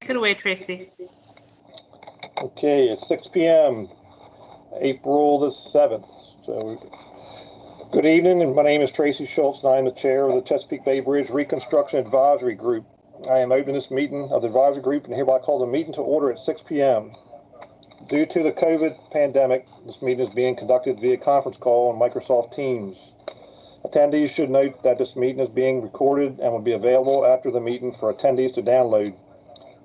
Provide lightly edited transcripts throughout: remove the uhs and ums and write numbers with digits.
Take it away, Tracy. Okay, it's 6 p.m., April the 7th. So, good evening, and my name is Tracy Schultz, and I am the chair of the Chesapeake Bay Bridge Reconstruction Advisory Group. I am opening this meeting of the advisory group and hereby call the meeting to order at 6 p.m. Due to the COVID pandemic, this meeting is being conducted via conference call on Microsoft Teams. Attendees should note that this meeting is being recorded and will be available after the meeting for attendees to download.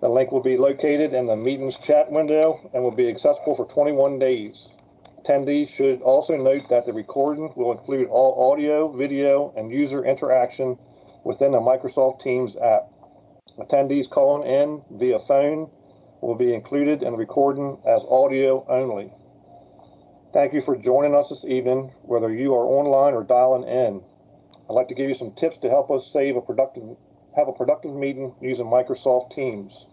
The link will be located in the meeting's chat window and will be accessible for 21 days. Attendees should also note that the recording will include all audio, video, and user interaction within the Microsoft Teams app. Attendees calling in via phone will be included in the recording as audio only. Thank you for joining us this evening, whether you are online or dialing in. I'd like to give you some tips to help us have a productive meeting using Microsoft Teams.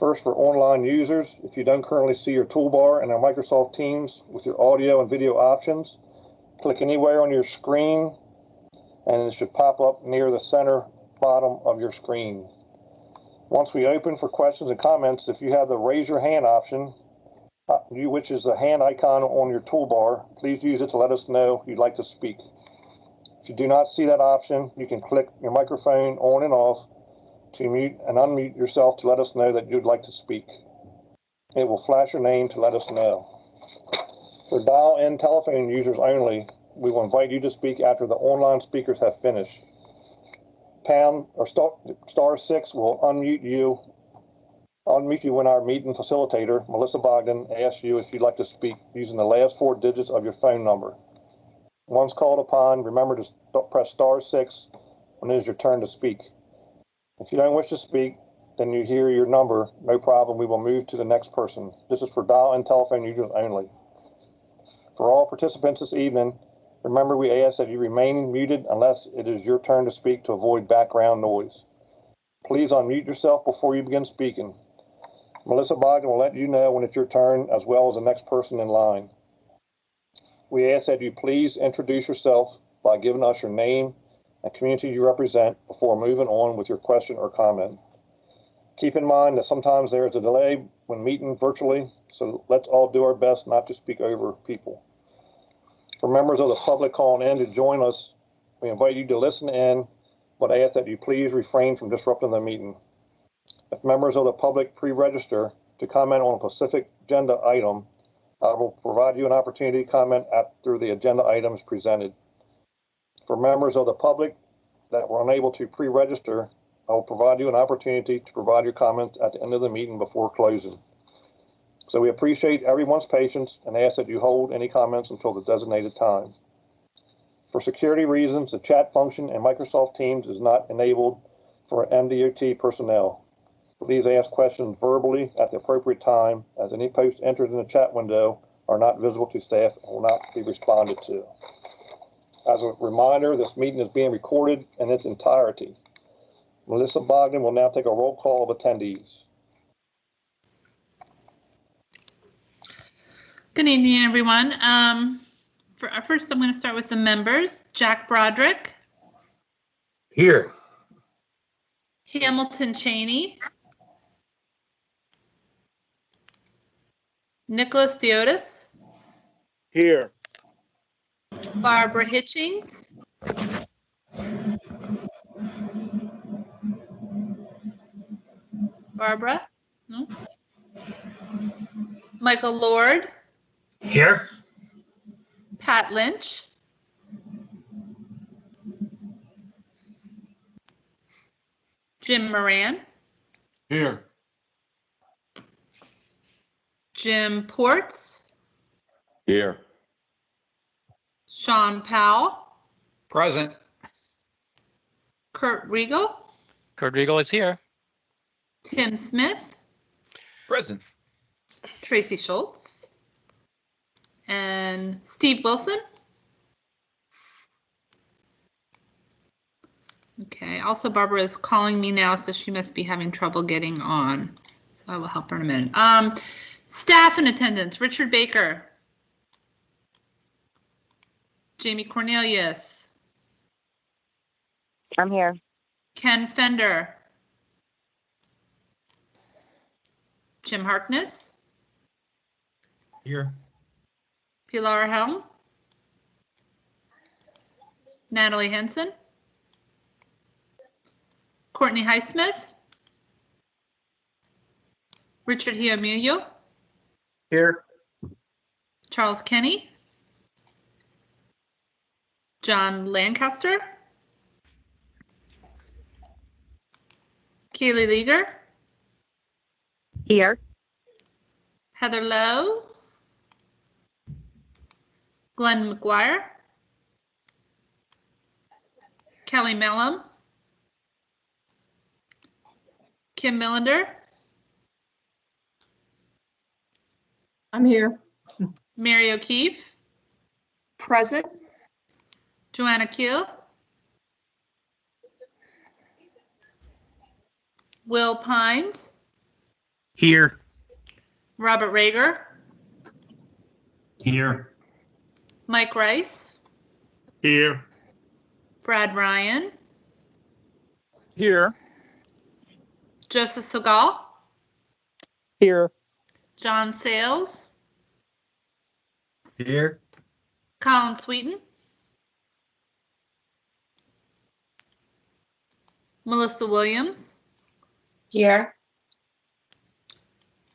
First, for online users, if you don't currently see your toolbar in our Microsoft Teams with your audio and video options, click anywhere on your screen and it should pop up near the center bottom of your screen. Once we open for questions and comments, if you have the raise your hand option, which is the hand icon on your toolbar, please use it to let us know you'd like to speak. If you do not see that option, you can click your microphone on and off to mute and unmute yourself to let us know that you'd like to speak. It will flash your name to let us know. For dial-in telephone users only, we will invite you to speak after the online speakers have finished. Pound or star 6 will unmute you when our meeting facilitator, Melissa Bogdan, asks you if you'd like to speak using the last 4 digits of your phone number. Once called upon, remember to press star 6 when it is your turn to speak. If you don't wish to speak, then you hear your number, no problem, we will move to the next person. This is for dial-in telephone users only. For all participants this evening, remember we ask that you remain muted unless it is your turn to speak to avoid background noise. Please unmute yourself before you begin speaking. Melissa Bogdan will let you know when it's your turn, as well as the next person in line. We ask that you please introduce yourself by giving us your name and community you represent before moving on with your question or comment. Keep in mind that sometimes there is a delay when meeting virtually, so let's all do our best not to speak over people. For members of the public calling in to join us, we invite you to listen in, but ask that you please refrain from disrupting the meeting. If members of the public pre-register to comment on a specific agenda item, I will provide you an opportunity to comment after the agenda item is presented. For members of the public that were unable to pre-register, I will provide you an opportunity to provide your comments at the end of the meeting before closing. So we appreciate everyone's patience and ask that you hold any comments until the designated time. For security reasons, the chat function in Microsoft Teams is not enabled for MDOT personnel. Please ask questions verbally at the appropriate time, as any posts entered in the chat window are not visible to staff and will not be responded to. As a reminder, this meeting is being recorded in its entirety. Melissa Bogdan will now take a roll call of attendees. Good evening, everyone. First, I'm going to start with the members. Jack Broderick. Here. Hamilton Cheney. Nicholas Diotis. Here. Barbara Hitchings. Barbara? No. Michael Lord. Here. Pat Lynch. Jim Moran. Here. Jim Ports. Here. Sean Powell. Present. Kurt Riegel. Kurt Riegel is here. Tim Smith. Present. Tracy Schultz. And Steve Wilson. Okay, also Barbara is calling me now, so she must be having trouble getting on. So I will help her in a minute. Staff in attendance, Richard Baker. Jamie Cornelius. I'm here. Ken Fender. Jim Harkness, Here. Pilar Helm, Natalie Henson, Courtney Highsmith, Richard Hiamilio, Here. Charles Kenny, John Lancaster, Kaylee Leager, Here. Heather Lowe, Glenn McGuire, Kelly Mellum, Kim Millender, I'm here. Mary O'Keefe, Present. Joanna Keel, Will Pines, Here. Robert Rager, Here. Mike Rice, Here. Brad Ryan, Here. Joseph Segal, Here. John Sales, Here. Colin Sweeten, Melissa Williams, Here.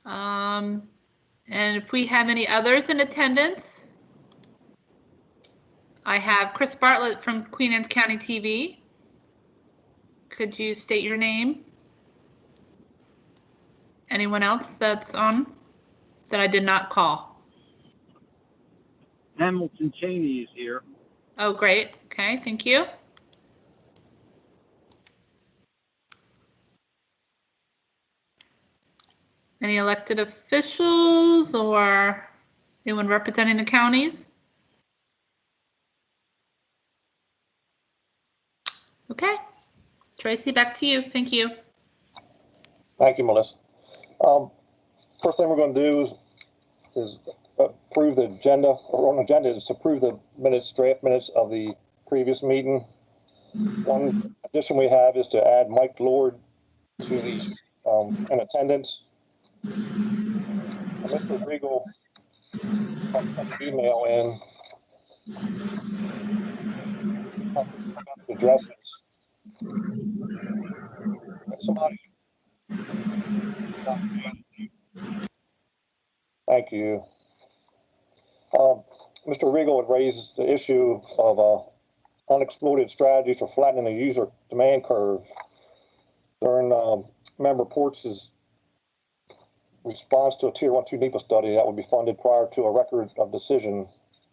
and if we have any others in attendance, I have Chris Bartlett from Queen Anne's County TV. Could you state your name? Anyone else that's on that I did not call? Hamilton Cheney is here. Oh, great. Okay, thank you. Any elected officials or anyone representing the counties? Okay. Tracy, back to you. Thank you. Thank you, Melissa. First thing we're going to do is approve the agenda, or on the agenda is to approve the draft minutes of the previous meeting. One addition we have is to add Mike Lord to the in attendance. Mr. Regal sent an email in addresses. Somebody. Thank you. Mr. Regal had raised the issue of unexploited strategies for flattening the user demand curve. During Member Ports' response to a Tier 1-2 NEPA study that would be funded prior to a record of decision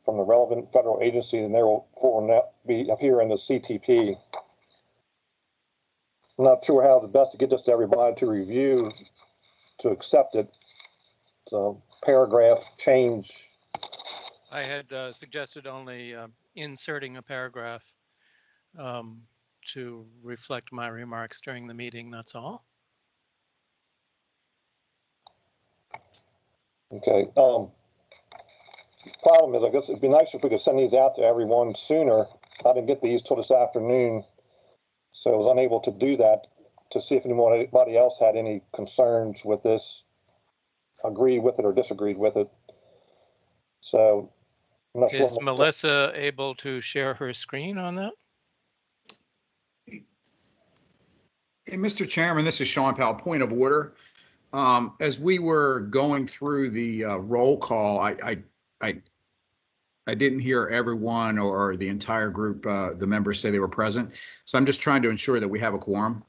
from the relevant federal agency, and therefore will be appear in the CTP. I'm not sure how the best to get this to everybody to review, to accept it. So paragraph change. I had suggested only inserting a paragraph to reflect my remarks during the meeting, that's all. Okay. Problem is, I guess it'd be nice if we could send these out to everyone sooner. I didn't get these till this afternoon, so I was unable to do that to see if anybody else had any concerns with this, agreed with it or disagreed with it. So I'm not sure. Is Melissa able to share her screen on that? Hey, Mr. Chairman, this is Sean Powell. Point of order. As we were going through the roll call, I didn't hear everyone or the entire group, the members say they were present. So I'm just trying to ensure that we have a quorum.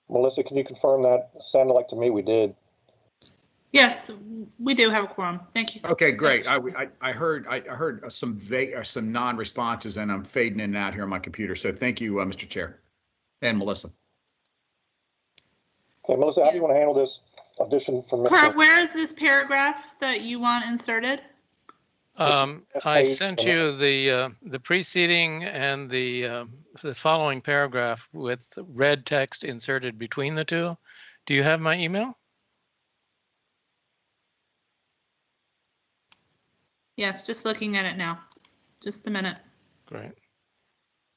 Melissa, can you confirm that? It sounded like to me we did. Yes, we do have a quorum. Thank you. Okay, great. I heard some some non-responses, and I'm fading in and out here on my computer. So thank you, Mr. Chair, and Melissa. Okay, Melissa, how do you want to handle this addition from Mr. Kurt, where is this paragraph that you want inserted? I sent you the preceding and the following paragraph with red text inserted between the two. Do you have my email? Yes, just looking at it now. Just a minute. Great.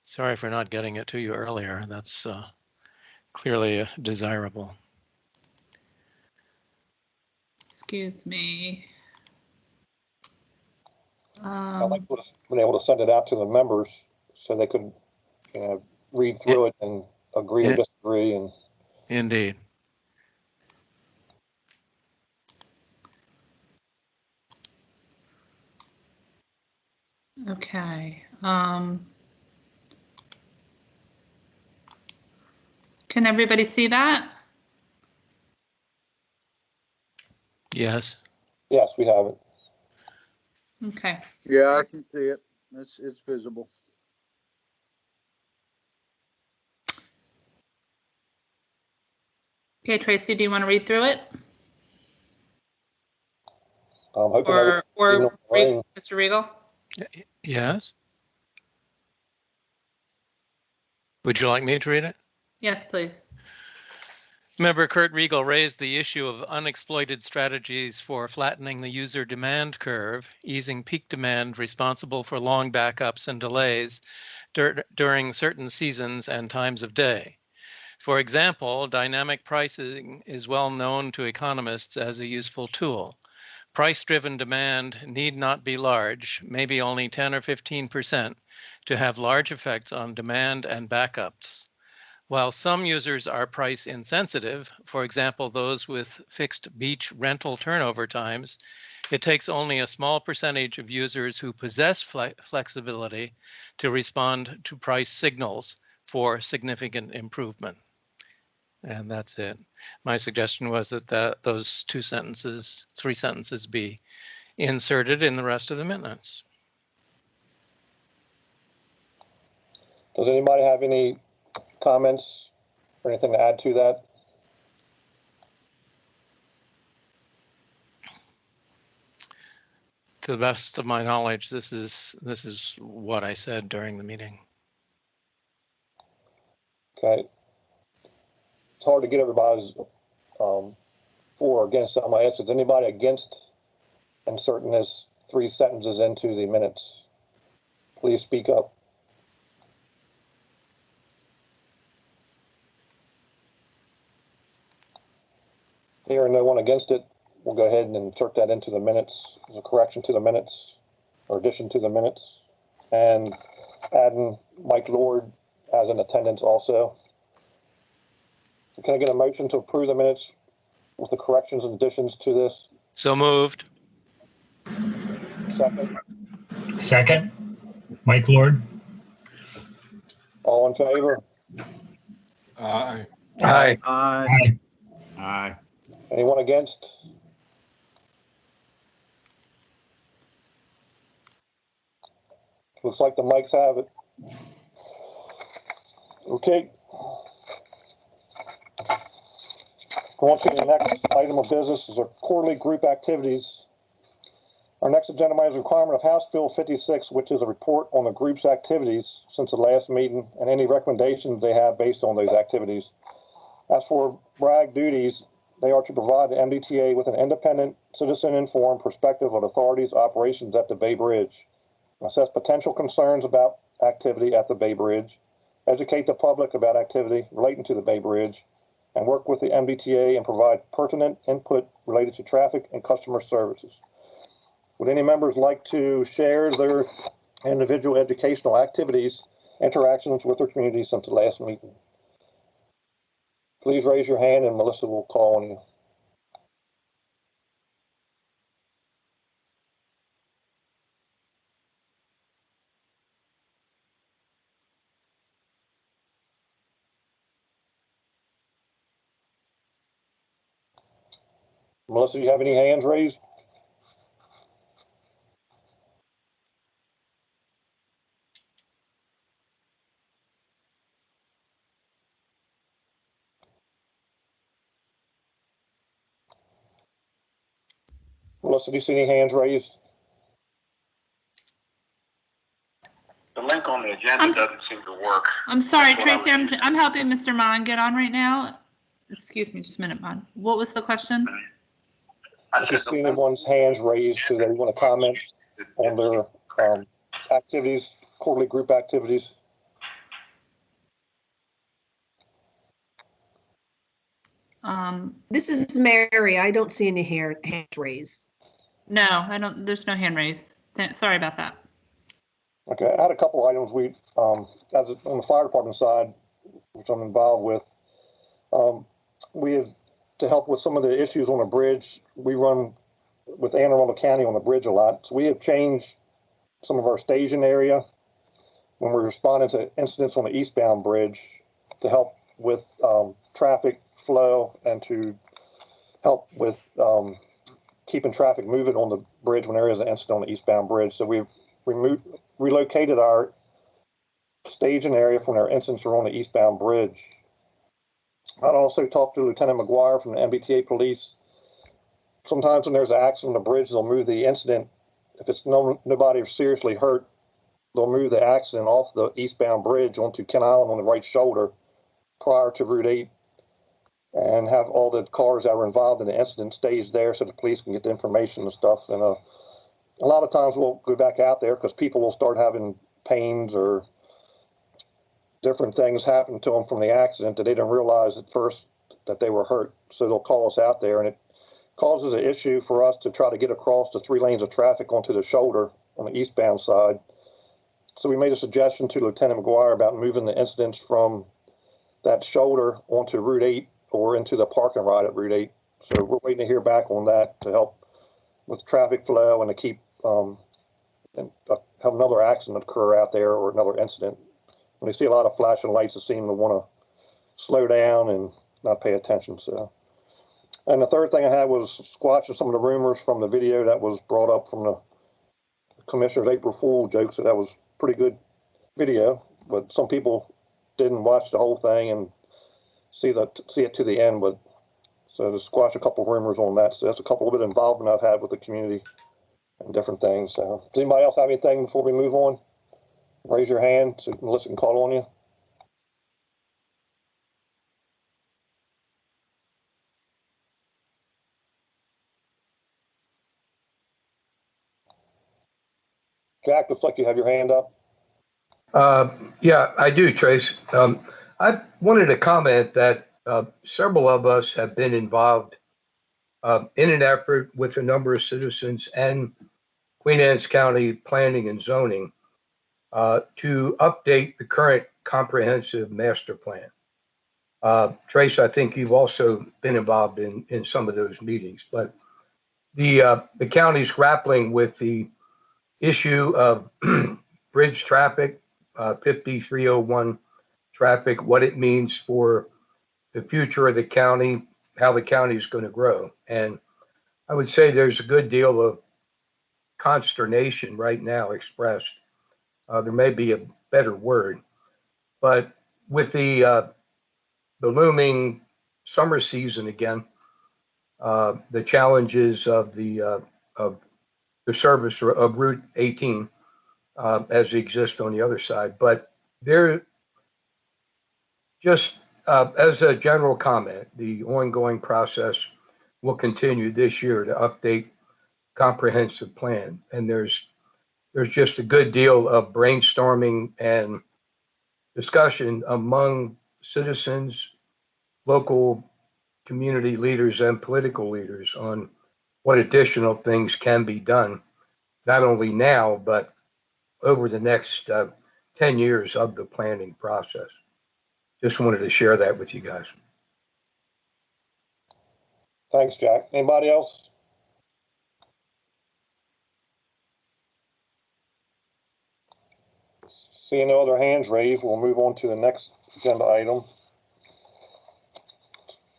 Sorry for not getting it to you earlier. That's clearly desirable. Excuse me. I like to have been able to send it out to the members so they could, read through it and agree or Yeah. disagree. And Indeed. Okay. Can everybody see that? Yes. yes, we have it. Okay. Yeah, I can see it. It's visible. Okay, Tracy, do you want to read through it? I'm hoping Or Mr. Regal? Yes. Would you like me to read it? Yes, please. Member Kurt Regal raised the issue of unexploited strategies for flattening the user demand curve, easing peak demand responsible for long backups and delays during certain seasons and times of day. For example, dynamic pricing is well known to economists as a useful tool. Price-driven demand need not be large, maybe only 10 or 15%, to have large effects on demand and backups. While some users are price insensitive, for example, those with fixed beach rental turnover times, it takes only a small percentage of users who possess flexibility to respond to price signals for significant improvement. And that's it. My suggestion was that those three sentences be inserted in the rest of the minutes. Does anybody have any comments or anything to add to that? To the best of my knowledge, this is what I said during the meeting. Okay. It's hard to get everybody's for or against some answers. Is anybody against inserting this 3 sentences into the minutes? Please speak up. Hearing no one against it, we'll go ahead and insert that into the minutes as a correction to the minutes or addition to the minutes, and adding Mike Lord as an attendance also. So can I get a motion to approve the minutes with the corrections and additions to this? So moved. Second. Second. Mike Lord. All in favor? Aye. Aye. Aye. Aye. Anyone against? Looks like the mics have it. Okay. Going to the next item of business is our quarterly group activities. Our next agenda item is a requirement of House Bill 56, which is a report on the group's activities since the last meeting and any recommendations they have based on those activities. As for BRAG duties, they are to provide the MDTA with an independent, citizen-informed perspective of authorities' operations at the Bay Bridge, assess potential concerns about activity at the Bay Bridge, educate the public about activity relating to the Bay Bridge, and work with the MDTA and provide pertinent input related to traffic and customer services. Would any members like to share their individual educational activities, interactions with their community since the last meeting? Please raise your hand and Melissa will call on you. Melissa, you have any hands raised? Melissa, do you see any hands raised? The link on the agenda doesn't seem to work. I'm sorry, That's what I was Tracy. using. I'm helping Mr. Mon get on right now. Excuse me, just a minute, Mon. What was the question? I If you said the see link- anyone's hands raised, do they want to comment on their activities, quarterly group activities? This is Mary. I don't see any hands raised. No, I don't, there's no hand raised. Sorry about that. Okay, I had a couple items we, as on the fire department side, which I'm involved with, we have, to help with some of the issues on the bridge, we run with Anne Arundel County on the bridge a lot. So we have changed some of our staging area when we're responding to incidents on the eastbound bridge to help with traffic flow and to help with keeping traffic moving on the bridge when there is an incident on the eastbound bridge. So we've relocated our staging area from our incidents are on the eastbound bridge. I'd also talked to Lieutenant McGuire from the MDTA police. Sometimes when there's an accident on the bridge, they'll move the incident. If it's nobody seriously hurt, they'll move the accident off the eastbound bridge onto Ken Island on the right shoulder prior to Route 8 and have all the cars that were involved in the incident stays there so the police can get the information and stuff. And a lot of times we'll go back out there because people will start having pains or different things happen to them from the accident that they didn't realize at first that they were hurt. So they'll call us out there, and it causes an issue for us to try to get across the 3 lanes of traffic onto the shoulder on the eastbound side. So we made a suggestion to Lieutenant McGuire about moving the incidents from that shoulder onto Route 8 or into the parking lot at Route 8. So we're waiting to hear back on that to help with traffic flow and to keep and have another accident occur out there or another incident. When they see a lot of flashing lights, they seem to want to slow down and not pay attention. So, and the third thing I had was squashing some of the rumors from the video that was brought up from the commissioner's April Fool joke. So that was pretty good video, but some people didn't watch the whole thing and see it to the end. But so to squash a couple of rumors on that. So that's a couple of bit of involvement I've had with the community and different things. So does anybody else have anything before we move on? Raise your hand so Melissa can call on you. Jack, looks like you have your hand up. Yeah, I do, Trace. I wanted to comment that several of us have been involved in an effort with a number of citizens and Queen Anne's County Planning and Zoning to update the current comprehensive master plan. Trace, I think you've also been involved in some of those meetings, but the county's grappling with the issue of bridge traffic, 5301 traffic, what it means for the future of the county, how the county is going to grow. And I would say there's a good deal of consternation right now expressed. There may be a better word, but with the looming summer season again, the challenges of the service of Route 18 as they exist on the other side. But there, just as a general comment, the ongoing process will continue this year to update comprehensive plan. And there's just a good deal of brainstorming and discussion among citizens, local community leaders, and political leaders on what additional things can be done, not only now, but over the next 10 years of the planning process. Just wanted to share that with you guys. Thanks, Jack. Anybody else? Seeing no other hands raised, we'll move on to the next agenda item.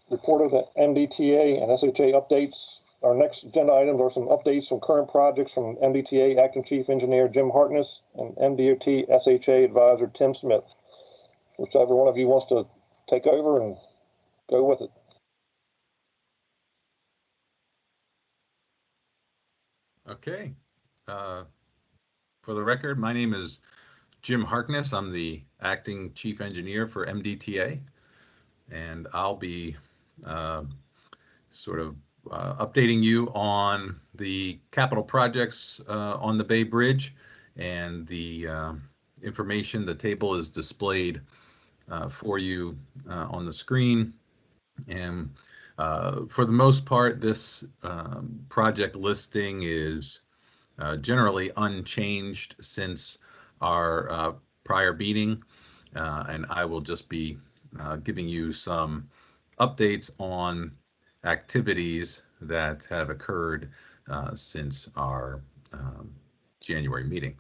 Report of the MDTA and SHA updates. Our next agenda items are some updates on current projects from MDTA Acting Chief Engineer Jim Harkness and MDOT SHA Advisor Tim Smith. Whichever one of you wants to take over and go with it. Okay. For the record, my name is Jim Harkness. I'm the Acting Chief Engineer for MDTA, and I'll be sort of updating you on the capital projects on the Bay Bridge, and the information. The table is displayed for you on the screen, and For the most part, this project listing is generally unchanged since our prior meeting, and I will just be giving you some updates on activities that have occurred since our January meeting.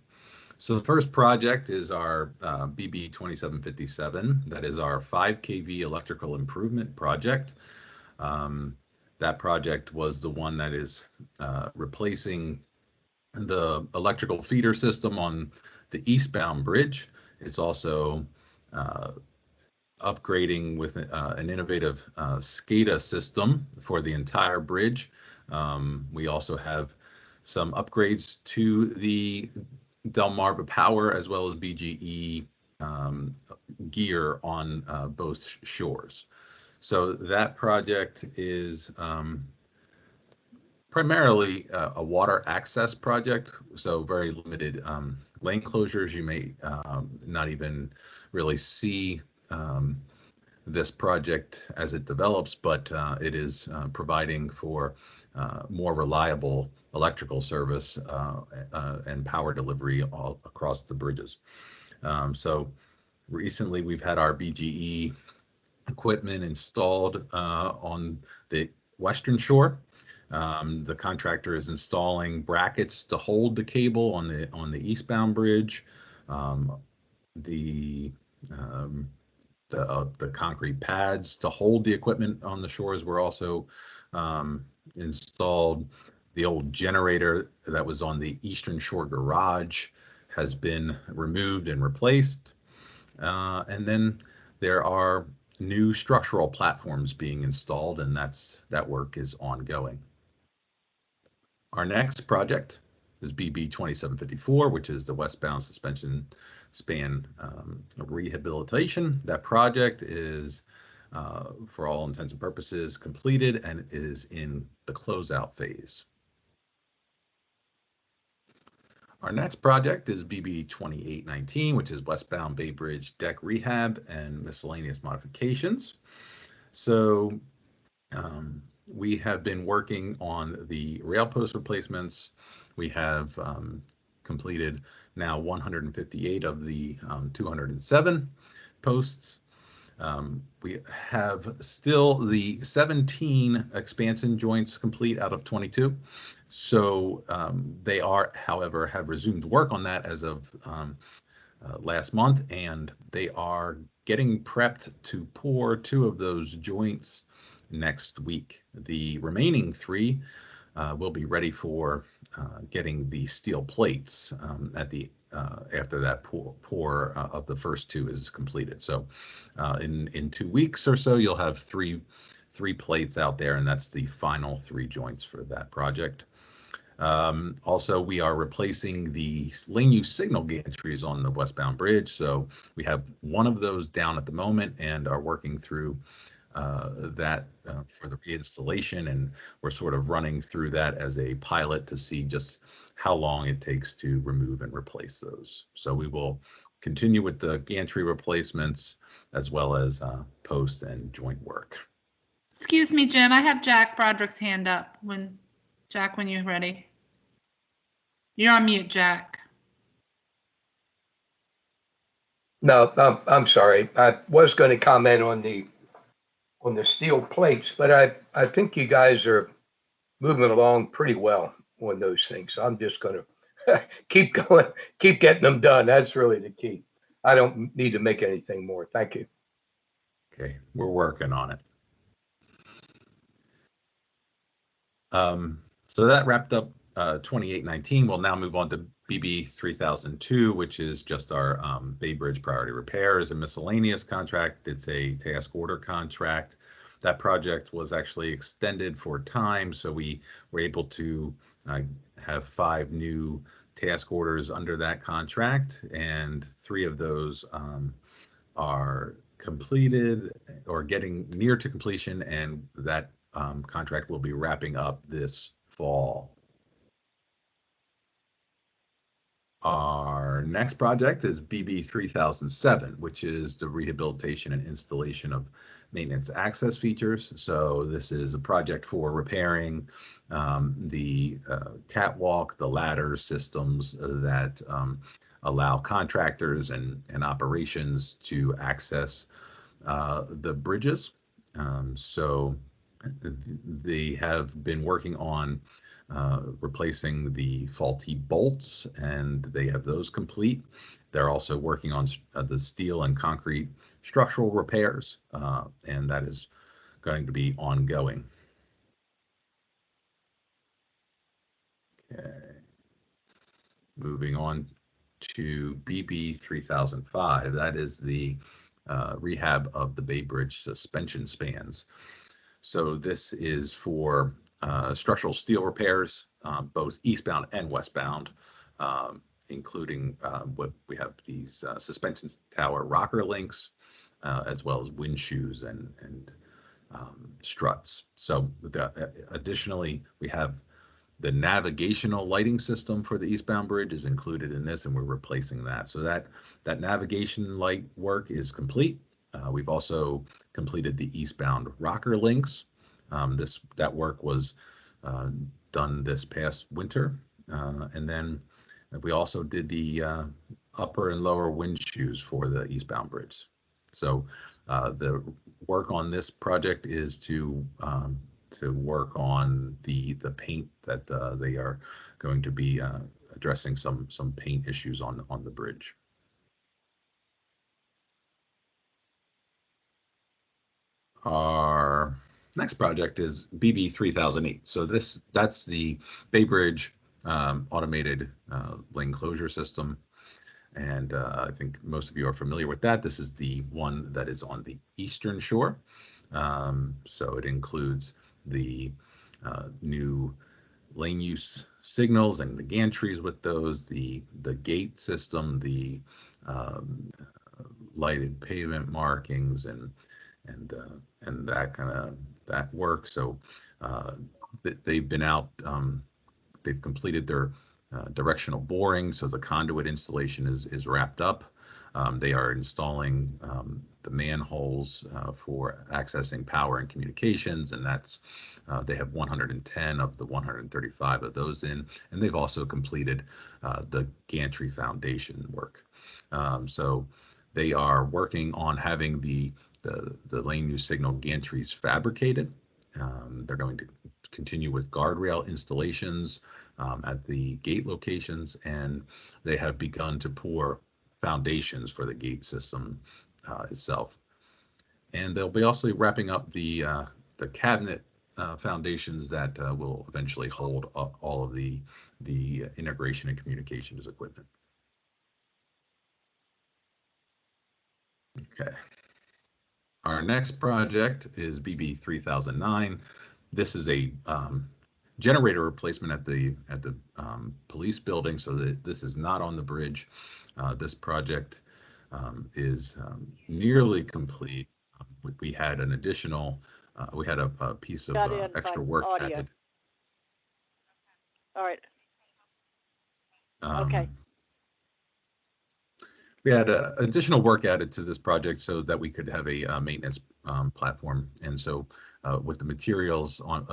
So the first project is our BB 2757. That is our 5 kV electrical improvement project. That project was the one that is replacing the electrical feeder system on the eastbound bridge. It's also upgrading with an innovative SCADA system for the entire bridge. We also have some upgrades to the Delmarva Power as well as BGE gear on both shores. So that project is primarily a water access project, so very limited lane closures. You may not even really see this project as it develops, but it is providing for more reliable electrical service and power delivery all across the bridges. So recently we've had our BGE equipment installed on the western shore. The contractor is installing brackets to hold the cable on the eastbound bridge. The concrete pads to hold the equipment on the shores were also installed. The old generator that was on the Eastern Shore garage has been removed and replaced. And then there are new structural platforms being installed, and that work is ongoing. Our next project is BB 2754, which is the westbound suspension span rehabilitation. That project is, for all intents and purposes, completed and is in the closeout phase. Our next project is BB 2819, which is westbound Bay Bridge deck rehab and miscellaneous modifications. So we have been working on the rail post replacements. We have completed now 158 of the 207 posts. We have still the 17 expansion joints complete out of 22. So they are, however, have resumed work on that as of last month, and they are getting prepped to pour 2 of those joints next week. The remaining 3 will be ready for getting the steel plates at the after that pour of the first 2 is completed. So in 2 weeks or so, you'll have three plates out there, and that's the final 3 joints for that project. Also, we are replacing the lane use signal gantries on the westbound bridge. So we have one of those down at the moment and are working through that for the reinstallation, and we're sort of running through that as a pilot to see just how long it takes to remove and replace those. So we will continue with the gantry replacements as well as post and joint work. Excuse me, Jim, I have Jack Broderick's hand up. Jack, when you're ready. You're on mute, Jack. No, I'm sorry. I was going to comment on the steel plates, but I think you guys are moving along pretty well on those things. So I'm just going to keep going, keep getting them done. That's really the key. I don't need to make anything more. Thank you. Okay, we're working on it. So that wrapped up 2819. We'll now move on to BB 3002, which is just our Bay Bridge priority repairs and miscellaneous contract. It's a task order contract. That project was actually extended for time, so we were able to have 5 new task orders under that contract, and 3 of those are completed or getting near to completion, and that contract will be wrapping up this fall. Our next project is BB 3007, which is the rehabilitation and installation of maintenance access features. So this is a project for repairing the catwalk, the ladder systems that allow contractors and operations to access the bridges. So they have been working on replacing the faulty bolts, and they have those complete. They're also working on the steel and concrete structural repairs, and that is going to be ongoing. Okay. Moving on to BB 3005, that is the rehab of the Bay Bridge suspension spans. So this is for structural steel repairs, both eastbound and westbound, including what we have these suspension tower rocker links, as well as wind shoes and struts. So additionally, we have the navigational lighting system for the eastbound bridge is included in this, and we're replacing that. So that navigation light work is complete. We've also completed the eastbound rocker links. That work was done this past winter, and then we also did the upper and lower wind shoes for the eastbound bridge. So the work on this project is to work on the paint that they are going to be addressing some paint issues on the bridge. Our next project is BB 3008. So that's the Bay Bridge automated lane closure system. And I think most of you are familiar with that. This is the one that is on the eastern shore. So it includes the new lane use signals and the gantries with those, the gate system, the lighted pavement markings, and that kind of that work. So they've been out. They've completed their directional boring, so the conduit installation is wrapped up. They are installing the manholes for accessing power and communications, and that's they have 110 of the 135 of those in, and they've also completed the gantry foundation work. So they are working on having the lane use signal gantries fabricated. They're going to continue with guardrail installations at the gate locations, and they have begun to pour foundations for the gate system itself. And they'll be also wrapping up the cabinet foundations that will eventually hold all of the integration and communications equipment. Okay. Our next project is BB 3009. This is a generator replacement at the police building, so that this is not on the bridge. This project is nearly complete. We had an additional, we had a piece of extra work added. All right. Okay. We had additional work added to this project so that we could have a maintenance platform. And so with the materials on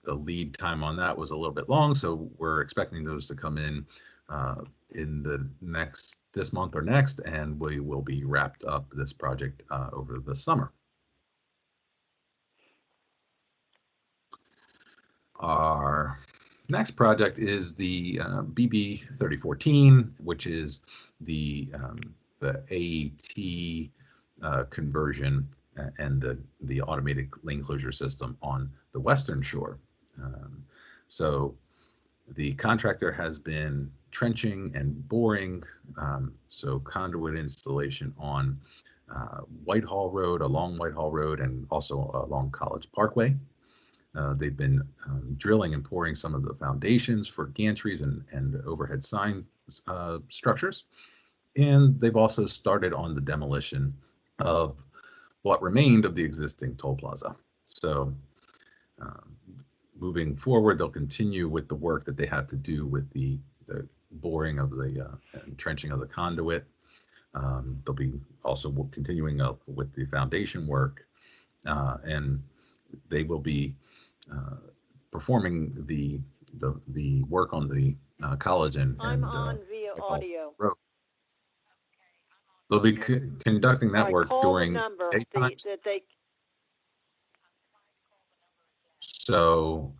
the lead time on that was a little bit long. So we're expecting those to come in this month or next, and we will be wrapped up this project over the summer. Our next project is the BB 3014, which is the AET conversion and the automated lane closure system on the western shore. So the contractor has been trenching and boring, so conduit installation on Whitehall Road, along Whitehall Road, and also along College Parkway. They've been drilling and pouring some of the foundations for gantries and overhead sign structures. And they've also started on the demolition of what remained of the existing toll plaza. So moving forward, they'll continue with the work that they have to do with the boring of the and trenching of the conduit. They'll be also continuing up with the foundation work, and they will be performing the work on the college and via audio. road. They'll be conducting that work Call during the number daytimes. that they. So,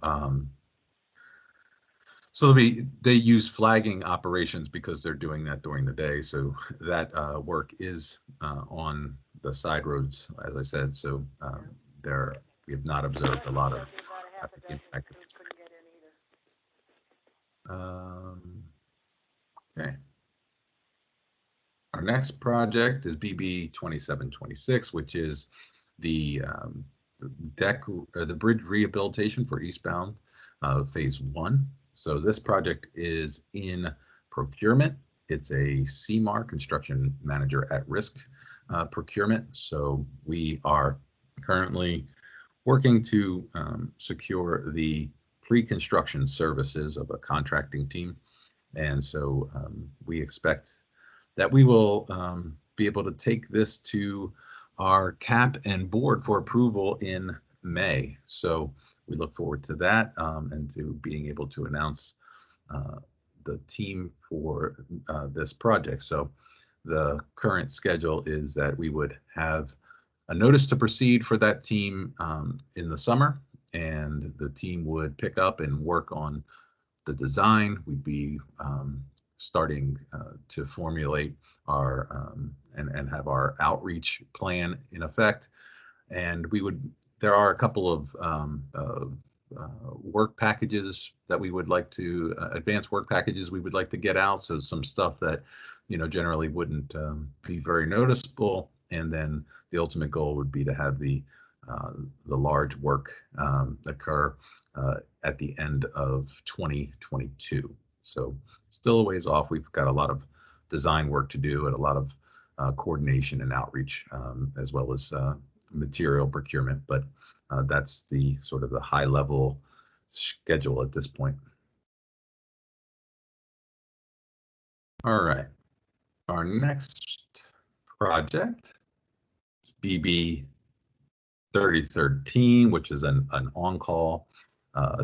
so they use flagging operations because they're doing that during the day. So that work is on the side roads, as I said. So we have not observed a lot of traffic impact. Okay. Our next project is BB 2726, which is the the bridge rehabilitation for eastbound phase 1. So this project is in procurement. It's a CMAR, construction manager at risk procurement. So we are currently working to secure the pre-construction services of a contracting team. And so we expect that we will be able to take this to our CAP and board for approval in May. So we look forward to that and to being able to announce the team for this project. So the current schedule is that we would have a notice to proceed for that team in the summer, and the team would pick up and work on the design. We'd be starting to formulate our and have our outreach plan in effect. And there are a couple of work packages that we would like to, advanced work packages we would like to get out. So some stuff that, generally wouldn't be very noticeable. And then the ultimate goal would be to have the large work occur at the end of 2022. So still a ways off. We've got a lot of design work to do and a lot of coordination and outreach, as well as material procurement. But that's the sort of the high level schedule at this point. All right. Our next project is BB 3013, which is an on-call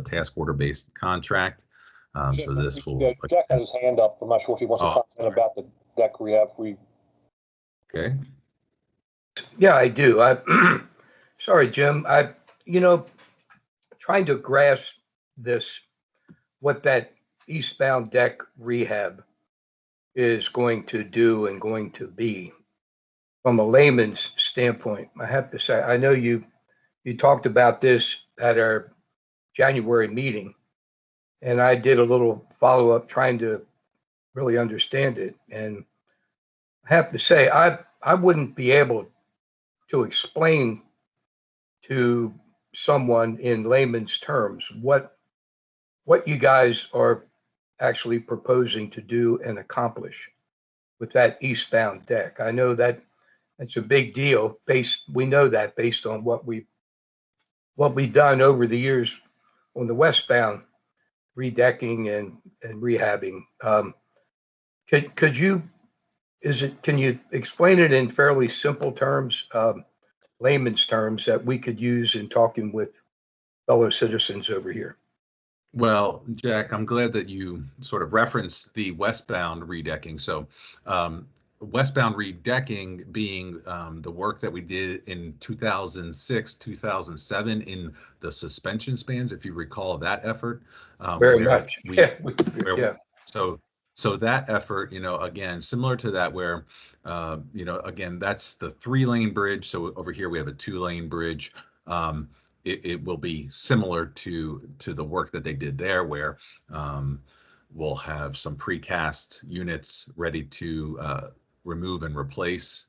task order based contract. So this will. Jack had his hand up. I'm not sure if he wants to comment about the deck rehab. Okay. Yeah, I do. Sorry, Jim. Trying to grasp what that eastbound deck rehab is going to do and going to be from a layman's standpoint. I have to say, I know you talked about this at our January meeting, and I did a little follow-up trying to really understand it. And I have to say, I wouldn't be able to explain to someone in layman's terms what you guys are actually proposing to do and accomplish with that eastbound deck. I know that it's a big deal. We know that based on what we've done over the years on the westbound redecking and rehabbing. Can you explain it in fairly simple terms, layman's terms that we could use in talking with fellow citizens over here? Well, Jack, I'm glad that you sort of referenced the westbound redecking. So westbound redecking being the work that we did in 2006, 2007 in the suspension spans, if you recall that effort. Very much. So that effort, again, similar to that where, again, that's the 3-lane bridge. So over here we have a 2-lane bridge. It will be similar to the work that they did there, where we'll have some precast units ready to remove and replace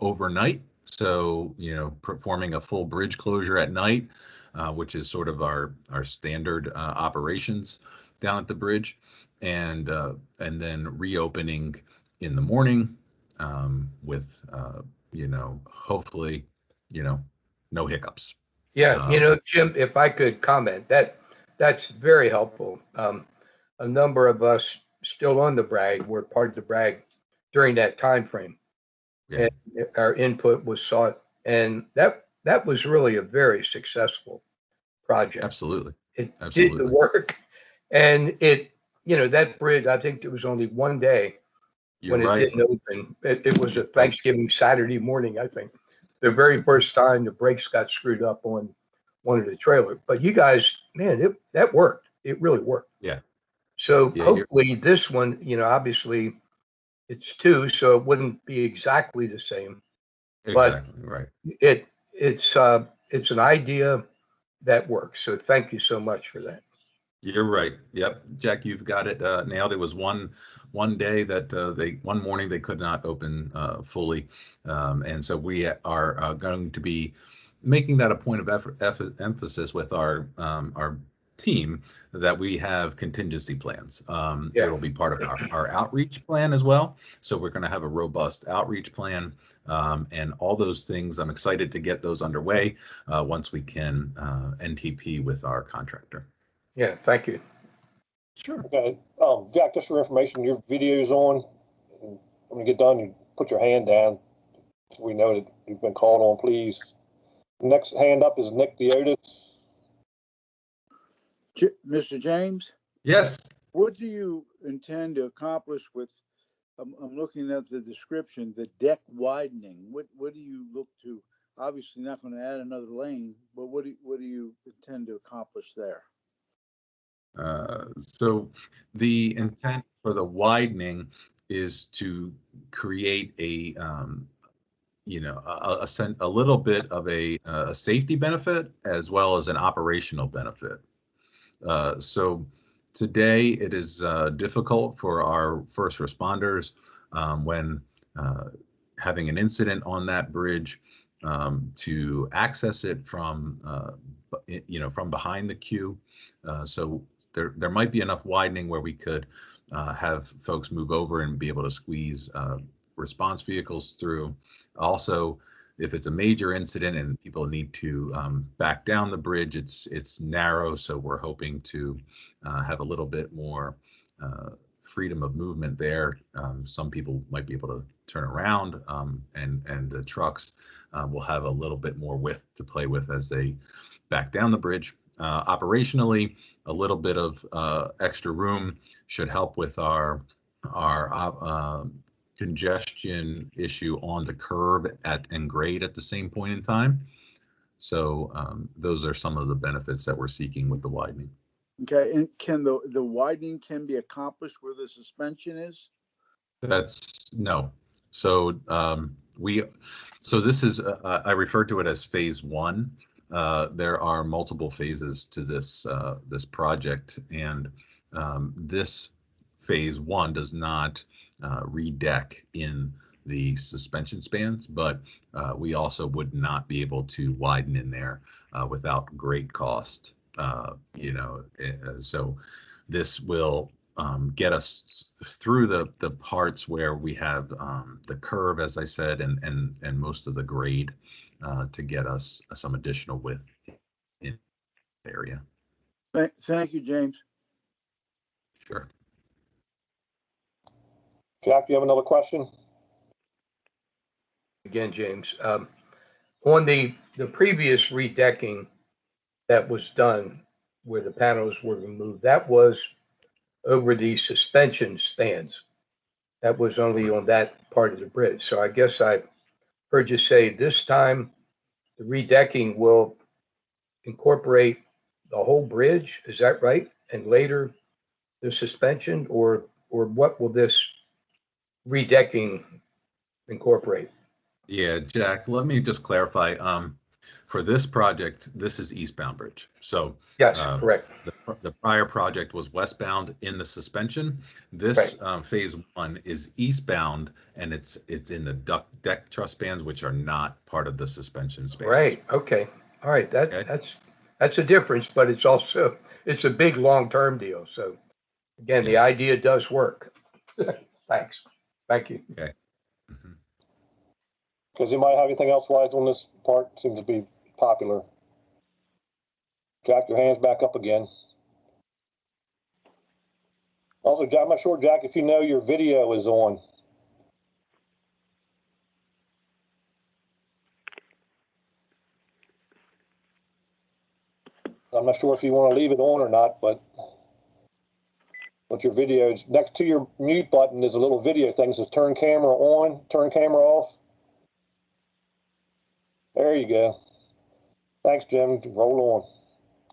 overnight. So, performing a full bridge closure at night, which is sort of our standard operations down at the bridge, and then reopening in the morning with, hopefully, no hiccups. Yeah, Jim, if I could comment, that's very helpful. A number of us still on the BRAG, were part of the BRAG during that time frame. Yeah. And our input was sought, and that was really a very successful project. Absolutely. It did the Absolutely. work, and that bridge, I think there was only one day You're when it right. didn't open. It was a You're right. Thanksgiving Saturday morning, I think. The very first time the brakes got screwed up on one of the trailers. But you guys, man, that worked. It really worked. Yeah. So Yeah, hopefully this one, obviously it's two, so it wouldn't be exactly the same. But exactly right. it's an idea that works. So thank you so much for that. You're right. Yep, Jack, you've got it nailed. It was one day that one morning they could not open fully, and so we are going to be making that a point of emphasis with our team that we have contingency plans. Yeah. It'll be part of our outreach plan as well. So we're going to have a robust outreach plan and all those things. I'm excited to get those underway once we can NTP with our contractor. Yeah, thank you. Sure. Okay, Jack, just for information, your video's on. When you get done, you put your hand down so we know that you've been called on, please. Next hand up is Nick Diotis. Mr. James, Yes. what do you intend to accomplish with, I'm looking at the description, the deck widening. What do you look to? Obviously not going to add another lane, but what do you intend to accomplish there? So the intent for the widening is to create a little bit of a safety benefit as well as an operational benefit. So today it is difficult for our first responders when having an incident on that bridge to access it from from behind the queue. So there might be enough widening where we could have folks move over and be able to squeeze response vehicles through. Also, if it's a major incident and people need to back down the bridge, it's narrow, so we're hoping to have a little bit more freedom of movement there. Some people might be able to turn around, and the trucks will have a little bit more width to play with as they back down the bridge. Operationally, a little bit of extra room should help with our congestion issue on the curb and grade at the same point in time. So those are some of the benefits that we're seeking with the widening. Okay, and can the widening can be accomplished where the suspension is? That's no. So this is I refer to it as phase one. There are multiple phases to this project, and this phase one does not redeck in the suspension spans, but we also would not be able to widen in there without great cost. So this will get us through the parts where we have the curve, as I said, and most of the grade to get us some additional width in the area. Thank you, James. Sure. Jack, do you have another question? Again, James, on the previous redecking that was done where the panels were removed, that was over the suspension spans. That was only on that part of the bridge. So I guess I heard you say this time the redecking will incorporate the whole bridge. Is that right? And later the suspension, or what will this redecking incorporate? Yeah, Jack, let me just clarify. For this project, this is eastbound bridge. So yes, correct. The prior project was westbound in the suspension. This right. Phase one is eastbound, and it's in the deck truss spans, which are not part of the suspension spans. Right. Okay. All right. That's a difference, but it's a big long-term deal. So again, the idea does work. Thanks. Thank you. Okay. Does anybody have anything else wise on this part? Seems to be popular. Jack, your hand's back up again. Also, Jack, I'm not sure, Jack, if you know your video is on. I'm not sure if you want to leave it on or not, but your video is next to your mute button is a little video thing that says turn camera on, turn camera off. There you go. Thanks, Jim. Roll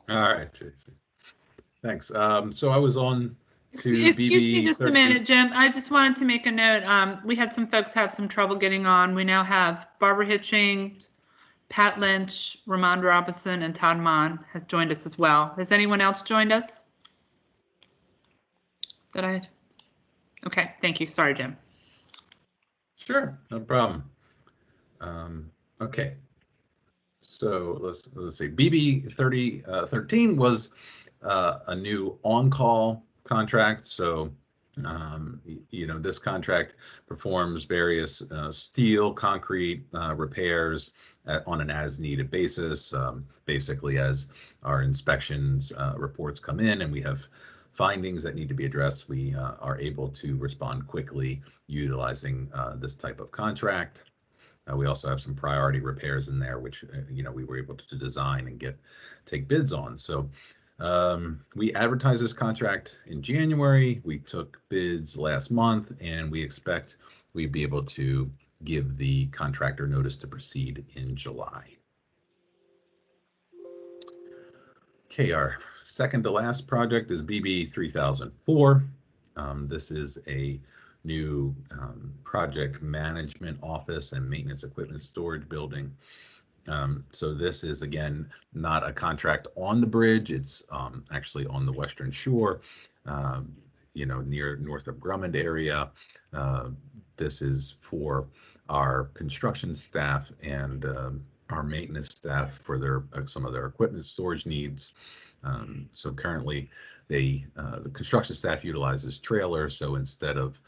All right, Jason. Thanks. So I was on to Excuse me BB just a minute, Jim. I just wanted to make a note. We had some folks have some trouble getting on. We now have Barbara Hitching, Pat Lynch, Ramon Robinson, and Todd Mon has joined us as well. Has anyone else joined us? Okay, thank you. Sorry, Jim. Sure, no problem. Okay. So let's see. BB 3013 was a new on-call contract. So this contract performs various steel, concrete repairs on an as-needed basis. Basically, as our inspections reports come in and we have findings that need to be addressed, we are able to respond quickly utilizing this type of contract. We also have some priority repairs in there, which we were able to design and take bids on. So we advertised this contract in January. We took bids last month, and we expect we'd be able to give the contractor notice to proceed in July. Okay, our second to last project is BB 3004. This is a new project management office and maintenance equipment storage building. So this is, again, not a contract on the bridge. It's actually on the Western Shore, near Northrop Grumman area. This is for our construction staff and our maintenance staff for some of their equipment storage needs. So currently, the construction staff utilizes trailers. So instead of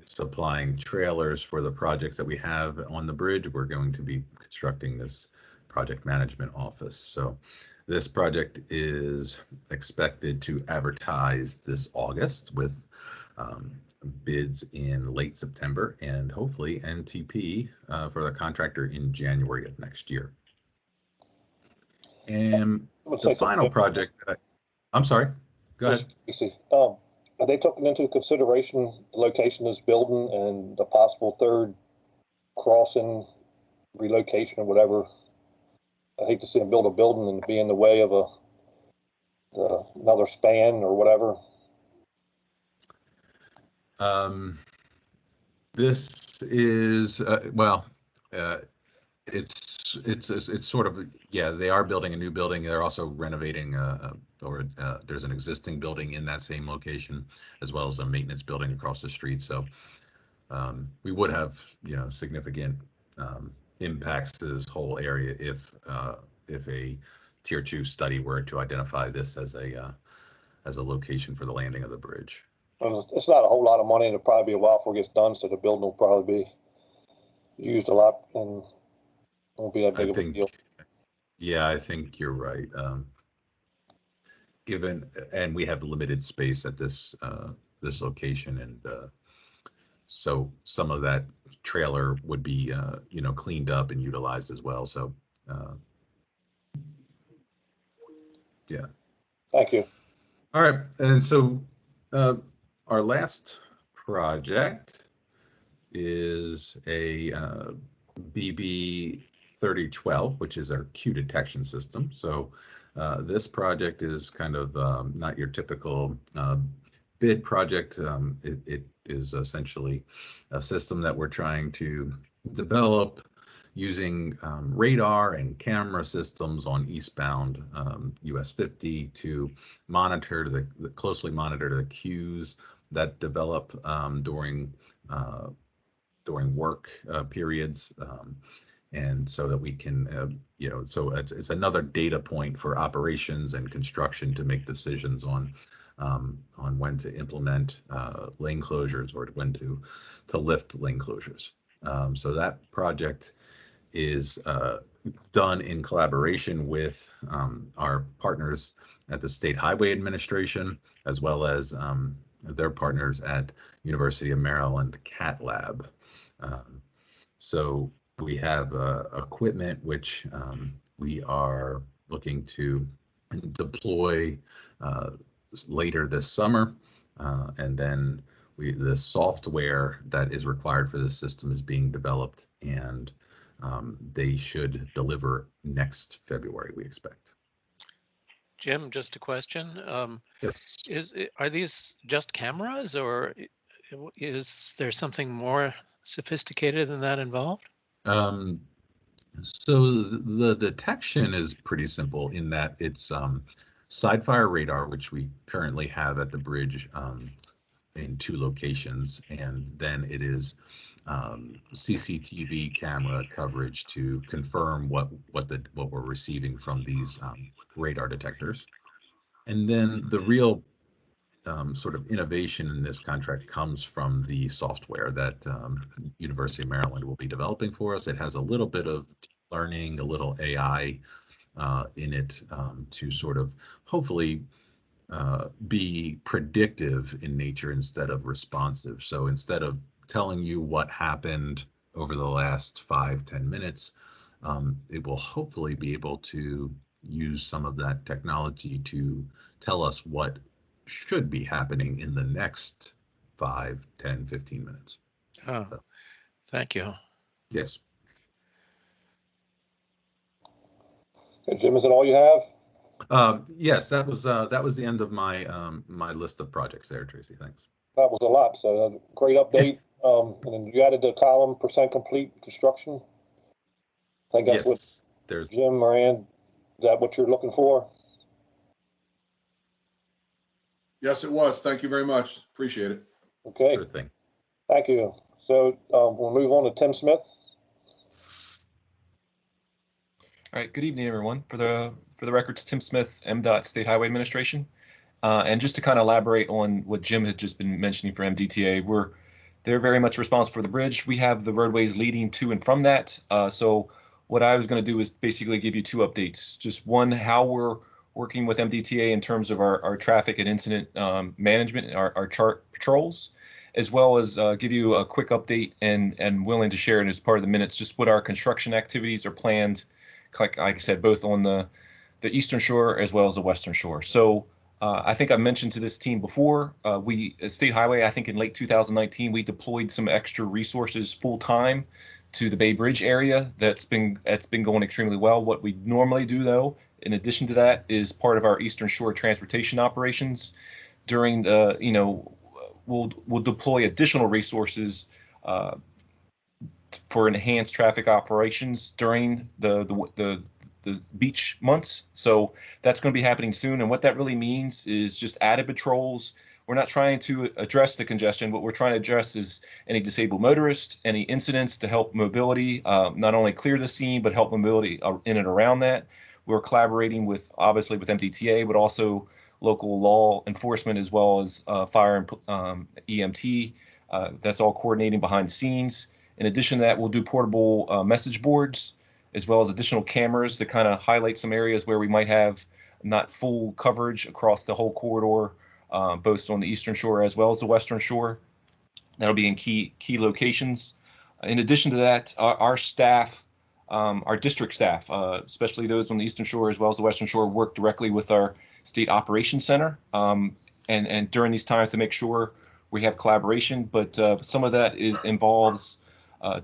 supplying trailers for the projects that we have on the bridge, we're going to be constructing this project management office. So this project is expected to advertise this August with bids in late September and hopefully NTP for the contractor in January of next year. And the final project, I'm sorry, go ahead. Are they taking into consideration the location of this building and the possible third crossing relocation or whatever? I hate to see them build a building and be in the way of another span or whatever. This is it's sort of, yeah, they are building a new building. They're also renovating there's an existing building in that same location, as well as a maintenance building across the street. So we would have, significant impacts to this whole area if a tier 2 study were to identify this as a location for the landing of the bridge. It's not a whole lot of money. It'll probably be a while before it gets done, so the building will probably be used a lot and won't be that big of a deal. Yeah, I think you're right. And we have limited space at this location, and so some of that trailer would be cleaned up and utilized as well. So yeah. Thank you. All right, and so our last project is a BB 3012, which is our Q detection system. So this project is kind of not your typical bid project. It is essentially a system that we're trying to develop using radar and camera systems on eastbound US 50 to closely monitor the queues that develop during work periods. And so that we can, so it's another data point for operations and construction to make decisions on when to implement lane closures or when to lift lane closures. So that project is done in collaboration with our partners at the State Highway Administration, as well as their partners at University of Maryland Cat Lab. So we have equipment which we are looking to deploy later this summer, and then the software that is required for the system is being developed, and they should deliver next February, we expect. Jim, just a question. Yes. Are these just cameras, or is there something more sophisticated than that involved? So the detection is pretty simple in that it's side fire radar, which we currently have at the bridge in 2 locations, and then it is CCTV camera coverage to confirm what we're receiving from these radar detectors. And then the real sort of innovation in this contract comes from the software that University of Maryland will be developing for us. It has a little bit of learning, a little AI in it to sort of hopefully be predictive in nature instead of responsive. So instead of telling you what happened over the last 5-10 minutes, it will hopefully be able to use some of that technology to tell us what should be happening in the next 5, 10, 15 minutes. Oh, thank you. Yes. Okay, Jim, is it all you have? Yes, that was the end of my my list of projects there, Tracy. Thanks. That was a lot. So great update. And then you added the column % complete construction. I think that's what there's Jim, Moran, is that what you're looking for? Yes, it was. Thank you very much. Appreciate it. Okay. Sure thing. Thank you. So we'll move on to Tim Smith. All right. Good evening, everyone. For the record, it's Tim Smith, MDOT State Highway Administration. And just to kind of elaborate on what Jim had just been mentioning for MDTA, they're very much responsible for the bridge. We have the roadways leading to and from that. So what I was going to do is basically give you 2 updates. Just one, how we're working with MDTA in terms of our traffic and incident management, our chart patrols, as well as give you a quick update and willing to share it as part of the minutes, just what our construction activities are planned, like I said, both on the Eastern Shore as well as the Western Shore. So I think I mentioned to this team before, we State Highway, I think in late 2019, we deployed some extra resources full time to the Bay Bridge area. That's been going extremely well. What we normally do, though, in addition to that, is part of our Eastern Shore transportation operations. During the, we'll deploy additional resources for enhanced traffic operations during the beach months. So that's going to be happening soon. And what that really means is just added patrols. We're not trying to address the congestion. What we're trying to address is any disabled motorists, any incidents to help mobility, not only clear the scene, but help mobility in and around that. We're collaborating obviously with MDTA, but also local law enforcement as well as fire and EMT. That's all coordinating behind the scenes. In addition to that, we'll do portable message boards as well as additional cameras to kind of highlight some areas where we might have not full coverage across the whole corridor, both on the Eastern Shore as well as the Western Shore. That'll be in key locations. In addition to that, our staff, our district staff, especially those on the Eastern Shore as well as the Western Shore, work directly with our State Operations Center and during these times to make sure we have collaboration. But some of that involves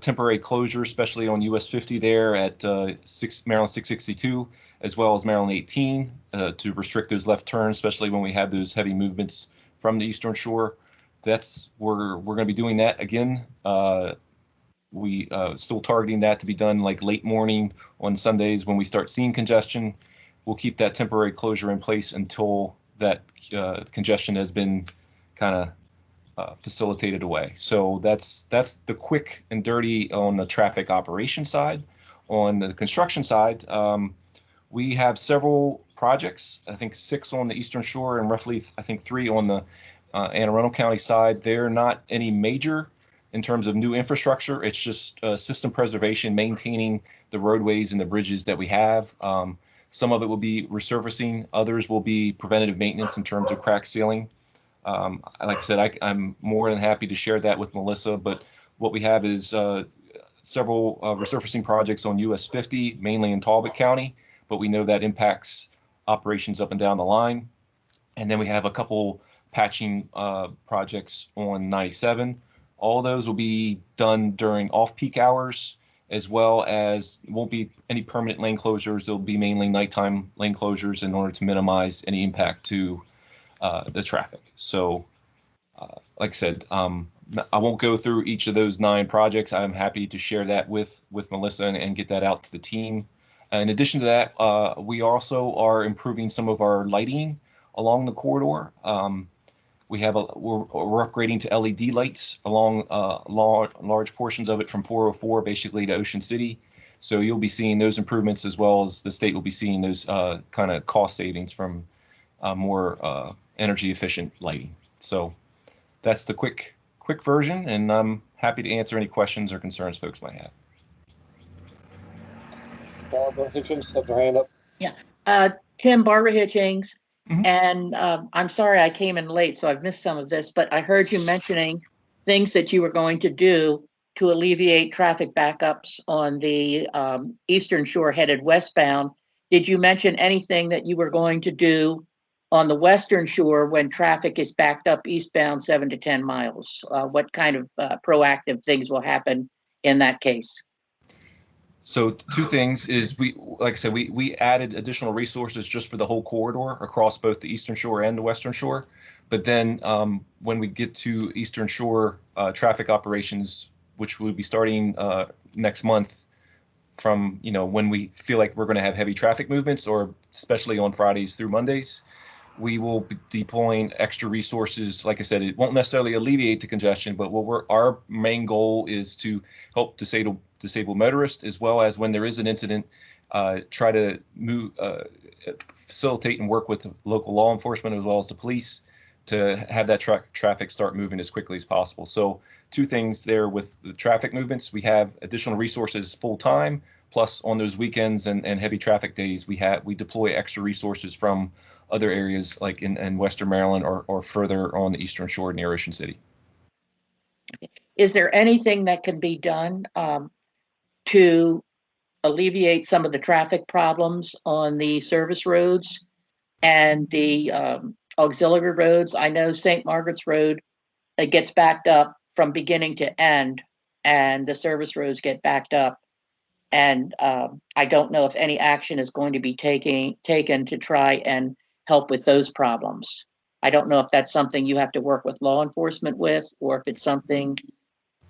temporary closure, especially on US 50 there at Maryland 662, as well as Maryland 18, to restrict those left turns, especially when we have those heavy movements from the Eastern Shore. We're going to be doing that again. We still targeting that to be done like late morning on Sundays when we start seeing congestion. We'll keep that temporary closure in place until that congestion has been kind of facilitated away. So that's the quick and dirty on the traffic operation side. On the construction side, we have several projects, I think 6 on the Eastern Shore and roughly, I think 3 on the Anne Arundel County side. They're not any major in terms of new infrastructure. It's just system preservation, maintaining the roadways and the bridges that we have. Some of it will be resurfacing. Others will be preventative maintenance in terms of crack sealing. Like I said, I'm more than happy to share that with Melissa, but what we have is several resurfacing projects on US 50, mainly in Talbot County, but we know that impacts operations up and down the line. And then we have a couple patching projects on 97. All those will be done during off-peak hours, as well as won't be any permanent lane closures. There'll be mainly nighttime lane closures in order to minimize any impact to the traffic. So, like I said, I won't go through each of those 9 projects. I'm happy to share that with Melissa and get that out to the team. In addition to that, we also are improving some of our lighting along the corridor. We're upgrading to LED lights along large portions of it from 404 basically to Ocean City. So you'll be seeing those improvements, as well as the state will be seeing those kind of cost savings from more energy efficient lighting. So that's the quick version, and I'm happy to answer any questions or concerns folks might have. Barbara Hitchens has her hand up. Yeah. Tim, Barbara Hitchings. And I'm sorry I came in late, so I've missed some of this, but I heard you mentioning things that you were going to do to alleviate traffic backups on the Eastern Shore headed westbound. Did you mention anything that you were going to do on the Western Shore when traffic is backed up eastbound 7 to 10 miles? What kind of proactive things will happen in that case? So 2 things is like I said, we added additional resources just for the whole corridor across both the Eastern Shore and the Western Shore. But then when we get to Eastern Shore traffic operations, which will be starting next month, from when we feel like we're going to have heavy traffic movements, or especially on Fridays through Mondays, we will be deploying extra resources. Like I said, it won't necessarily alleviate the congestion, but our main goal is to help disabled motorists, as well as when there is an incident, try to facilitate and work with local law enforcement as well as the police to have that traffic start moving as quickly as possible. So 2 things there with the traffic movements. We have additional resources full time, plus on those weekends and heavy traffic days, we deploy extra resources from other areas like in Western Maryland or further on the Eastern Shore near Ocean City. Is there anything that can be done to alleviate some of the traffic problems on the service roads and the auxiliary roads? I know St. Margaret's Road, it gets backed up from beginning to end, and the service roads get backed up. And I don't know if any action is going to be taken to try and help with those problems. I don't know if that's something you have to work with law enforcement with, or if it's something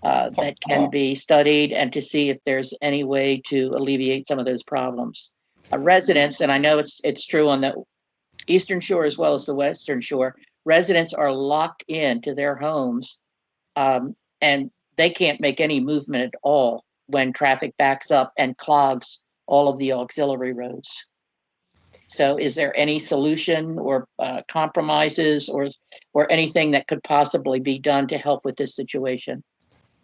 that can be studied, and to see if there's any way to alleviate some of those problems. Residents, and I know it's true on the Eastern Shore as well as the Western Shore, residents are locked into their homes, and they can't make any movement at all when traffic backs up and clogs all of the auxiliary roads. So is there any solution or compromises or anything that could possibly be done to help with this situation?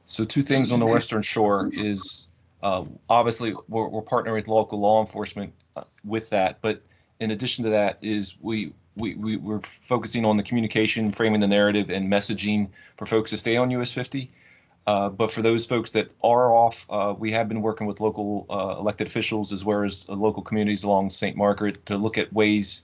So 2 things on the Western Shore is obviously we're partnering with local law enforcement with that, but in addition to that is we're focusing on the communication, framing the narrative, and messaging for folks to stay on US 50. But for those folks that are off, we have been working with local elected officials as well as local communities along St. Margaret to look at ways.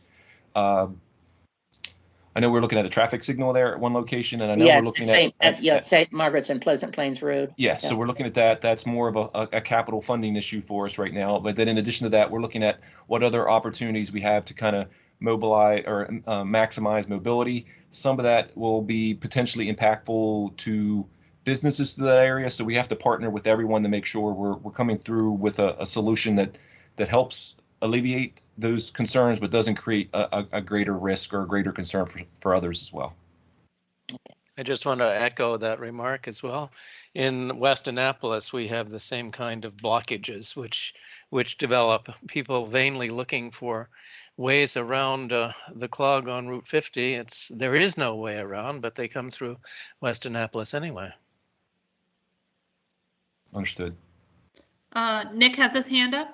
I know we're looking at a traffic signal there at one location, and I know we're looking at St. Margaret's and Pleasant Plains Road. Yeah, so we're looking at that. That's more of a capital funding issue for us right now. But then in addition to that, we're looking at what other opportunities we have to kind of mobilize or maximize mobility. Some of that will be potentially impactful to businesses to that area. So we have to partner with everyone to make sure we're coming through with a solution that helps alleviate those concerns, but doesn't create a greater risk or a greater concern for others as well. I just want to echo that remark as well. In West Annapolis, we have the same kind of blockages, which develop, people vainly looking for ways around the clog on Route 50. There is no way around, but they come through West Annapolis anyway. Understood. Nick has his hand up.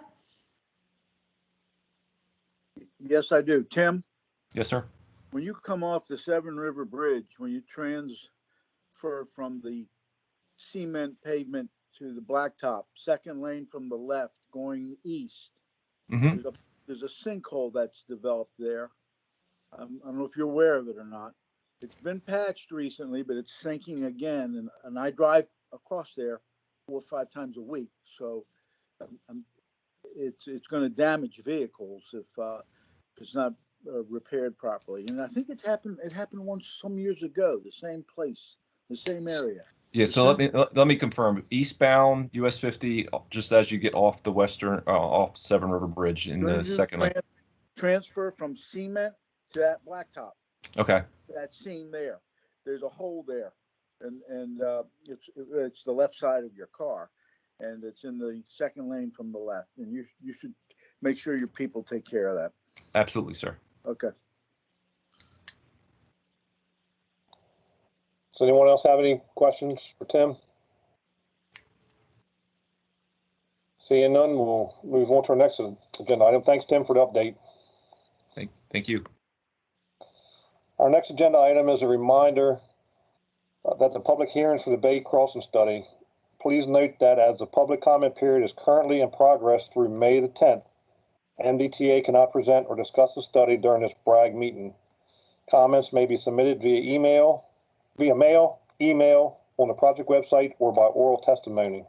Yes, I do. Tim? Yes, sir. when you come off the Seven River Bridge, when you transfer from the cement pavement to the blacktop, second lane from the left going east, Mm-hmm. there's a sinkhole that's developed there. I don't know if you're aware of it or not. It's been patched recently, but it's sinking again. And I drive across there 4 or 5 times a week. So it's going to damage vehicles if it's not repaired properly. And I think it happened once some years ago, the same place, the same area. Yeah, so let me confirm. Eastbound US 50, just as you get off the western off Seven River Bridge in the second lane. Transfer from cement to that blacktop. Okay. That seam there. There's a hole there, and it's the left side of your car, and it's in the second lane from the left. And you should make sure your people take care of that. Absolutely, sir. Okay. Does anyone else have any questions for Tim? Seeing none, we'll move on to our next agenda item. Thanks, Tim, for the update. Thank you. Our next agenda item is a reminder that the public hearings for the Bay Crossing study. Please note that as the public comment period is currently in progress through May the 10th, MDTA cannot present or discuss the study during this BRAG meeting. Comments may be submitted via mail, email, on the project website, or by oral testimony.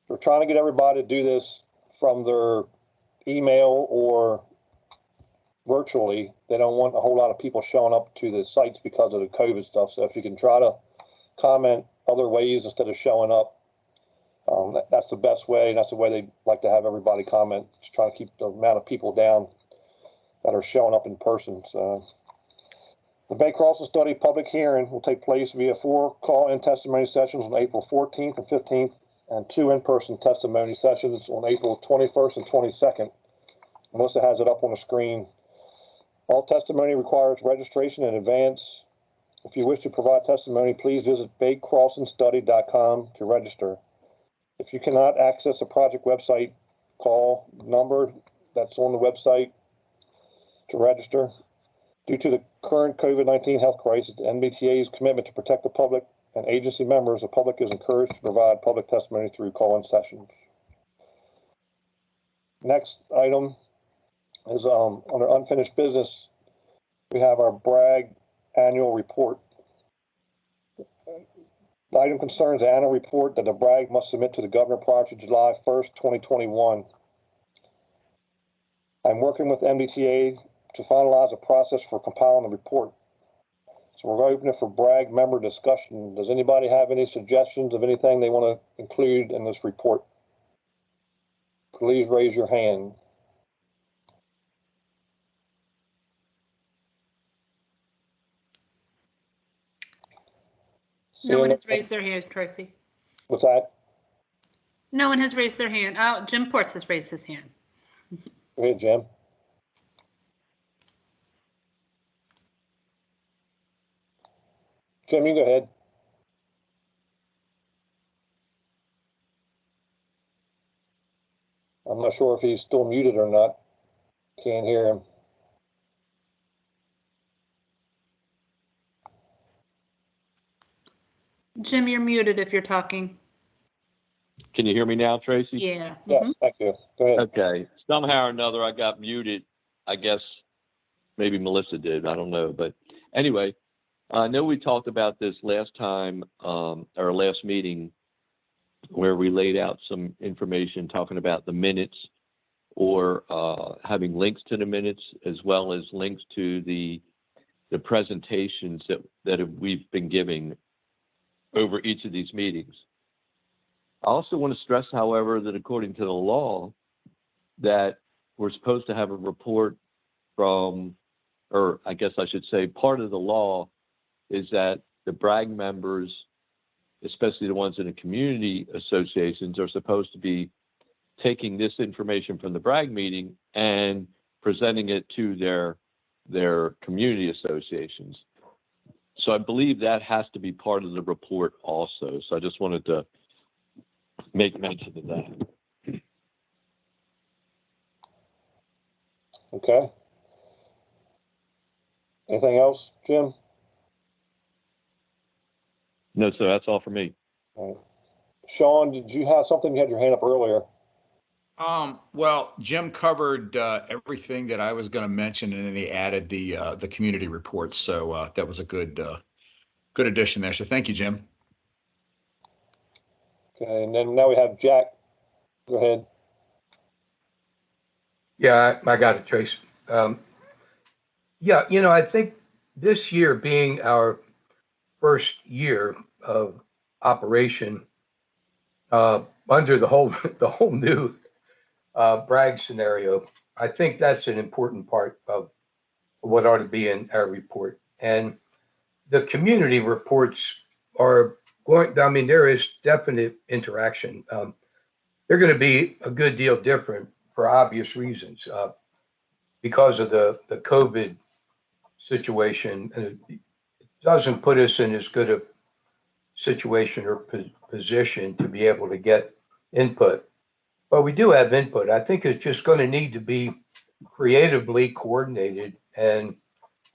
We're trying to get everybody to do this from their email or virtually. They don't want a whole lot of people showing up to the sites because of the COVID stuff. So if you can try to comment other ways instead of showing up, that's the best way. That's the way they like to have everybody comment. Just try to keep the amount of people down that are showing up in person. So the Bay Crossing study public hearing will take place via 4 call-in testimony sessions on April 14th and 15th, and 2 in-person testimony sessions on April 21st and 22nd. Melissa has it up on the screen. All testimony requires registration in advance. If you wish to provide testimony, please visit baycrossingstudy.com to register. If you cannot access the project website, call the number that's on the website to register. Due to the current COVID-19 health crisis, the MDTA's commitment to protect the public and agency members, the public is encouraged to provide public testimony through call-in sessions. Next item is under unfinished business. We have our BRAG annual report. The item concerns the annual report that the BRAG must submit to the governor prior to July 1st, 2021. I'm working with MDTA to finalize a process for compiling the report. So we're open it for BRAG member discussion. Does anybody have any suggestions of anything they want to include in this report? Please raise your hand. No one has raised their hand, Tracy. What's that? No one has raised their hand. Oh, Jim Ports has raised his hand. Go ahead, Jim. Jim, you go ahead. I'm not sure if he's still muted or not. Can't hear him. Jim, you're muted if you're talking. Can you hear me now, Tracy? Yeah. Yes, thank you. Go ahead. Okay. Somehow or another, I got muted. I guess maybe Melissa did. I don't know. But anyway, I know we talked about this last time, our last meeting, where we laid out some information talking about the minutes or having links to the minutes, as well as links to the presentations that we've been giving over each of these meetings. I also want to stress, however, that according to the law, that we're supposed to have a report from, or I guess I should say part of the law is that the BRAG members, especially the ones in the community associations, are supposed to be taking this information from the BRAG meeting and presenting it to their community associations. So I believe that has to be part of the report also. So I just wanted to make mention of that. Okay. Anything else, Jim? No, sir, that's all for me. All right. Sean, did you have something? You had your hand up earlier. Well, Jim covered everything that I was going to mention, and then he added the community reports. So that was a good addition there. So thank you, Jim. Okay, and then now we have Jack. Go ahead. Yeah, I got it, Trace. Yeah, I think this year being our first year of operation under the whole new BRAG scenario, I think that's an important part of what ought to be in our report. And the community reports are going, I mean, there is definite interaction. They're going to be a good deal different for obvious reasons because of the COVID situation. And it doesn't put us in as good a situation or position to be able to get input. But we do have input. I think it's just going to need to be creatively coordinated. And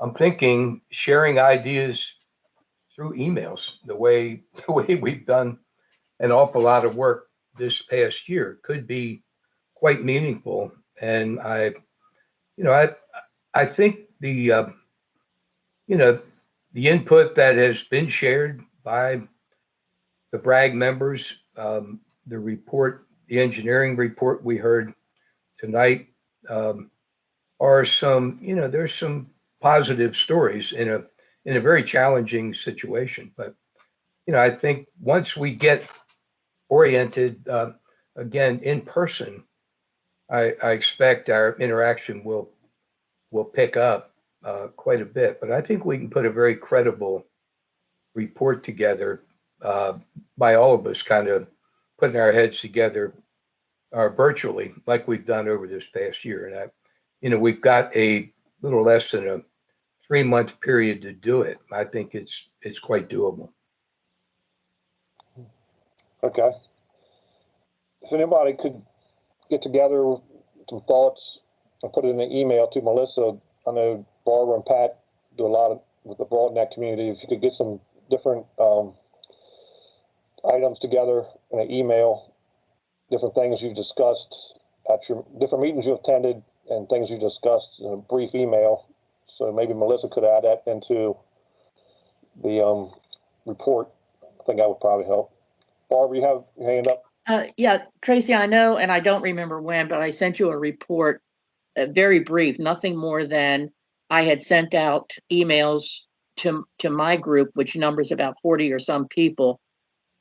I'm thinking sharing ideas through emails, the way we've done an awful lot of work this past year could be quite meaningful. And I think the input that has been shared by the BRAG members, the report, the engineering report we heard tonight, are some, there's some positive stories in a very challenging situation. But, I think once we get oriented again in person, I expect our interaction will pick up quite a bit. But I think we can put a very credible report together by all of us kind of putting our heads together virtually like we've done over this past year. And we've got a little less than a 3-month period to do it. I think it's quite doable. Okay. If anybody could get together some thoughts and put it in an email to Melissa. I know Barbara and Pat do a lot with the BroadNet community. If you could get some different items together in an email, different things you've discussed at your different meetings you attended and things you discussed in a brief email. So maybe Melissa could add that into the report. I think that would probably help. Barbara, you have your hand up? Yeah, Tracy, I know, and I don't remember when, but I sent you a report, very brief, nothing more than I had sent out emails to my group, which numbers about 40 or some people,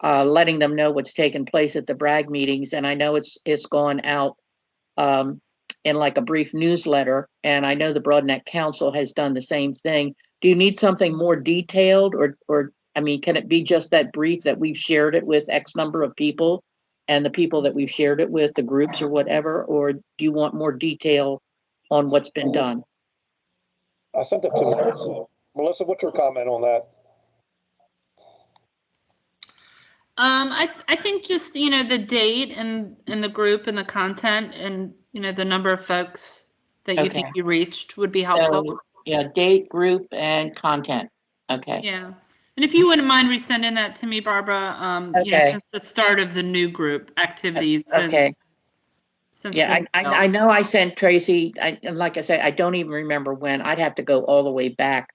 letting them know what's taken place at the BRAG meetings. And I know it's gone out in like a brief newsletter, and I know the BroadNet Council has done the same thing. Do you need something more detailed, or I mean, can it be just that brief that we've shared it with X number of people and the people that we've shared it with, the groups or whatever, or do you want more detail on what's been done? I sent it to Melissa. Melissa, what's your comment on that? I think just, the date and the group and the content and, the number of folks that you think you reached would be helpful. So, yeah, date, group, and content. Okay. Yeah. And if you wouldn't mind resending that to me, Barbara, since the start of the new group activities. Okay. Since Yeah, I know I sent Tracy, and like I said, I don't even remember when. I'd have to go all the way back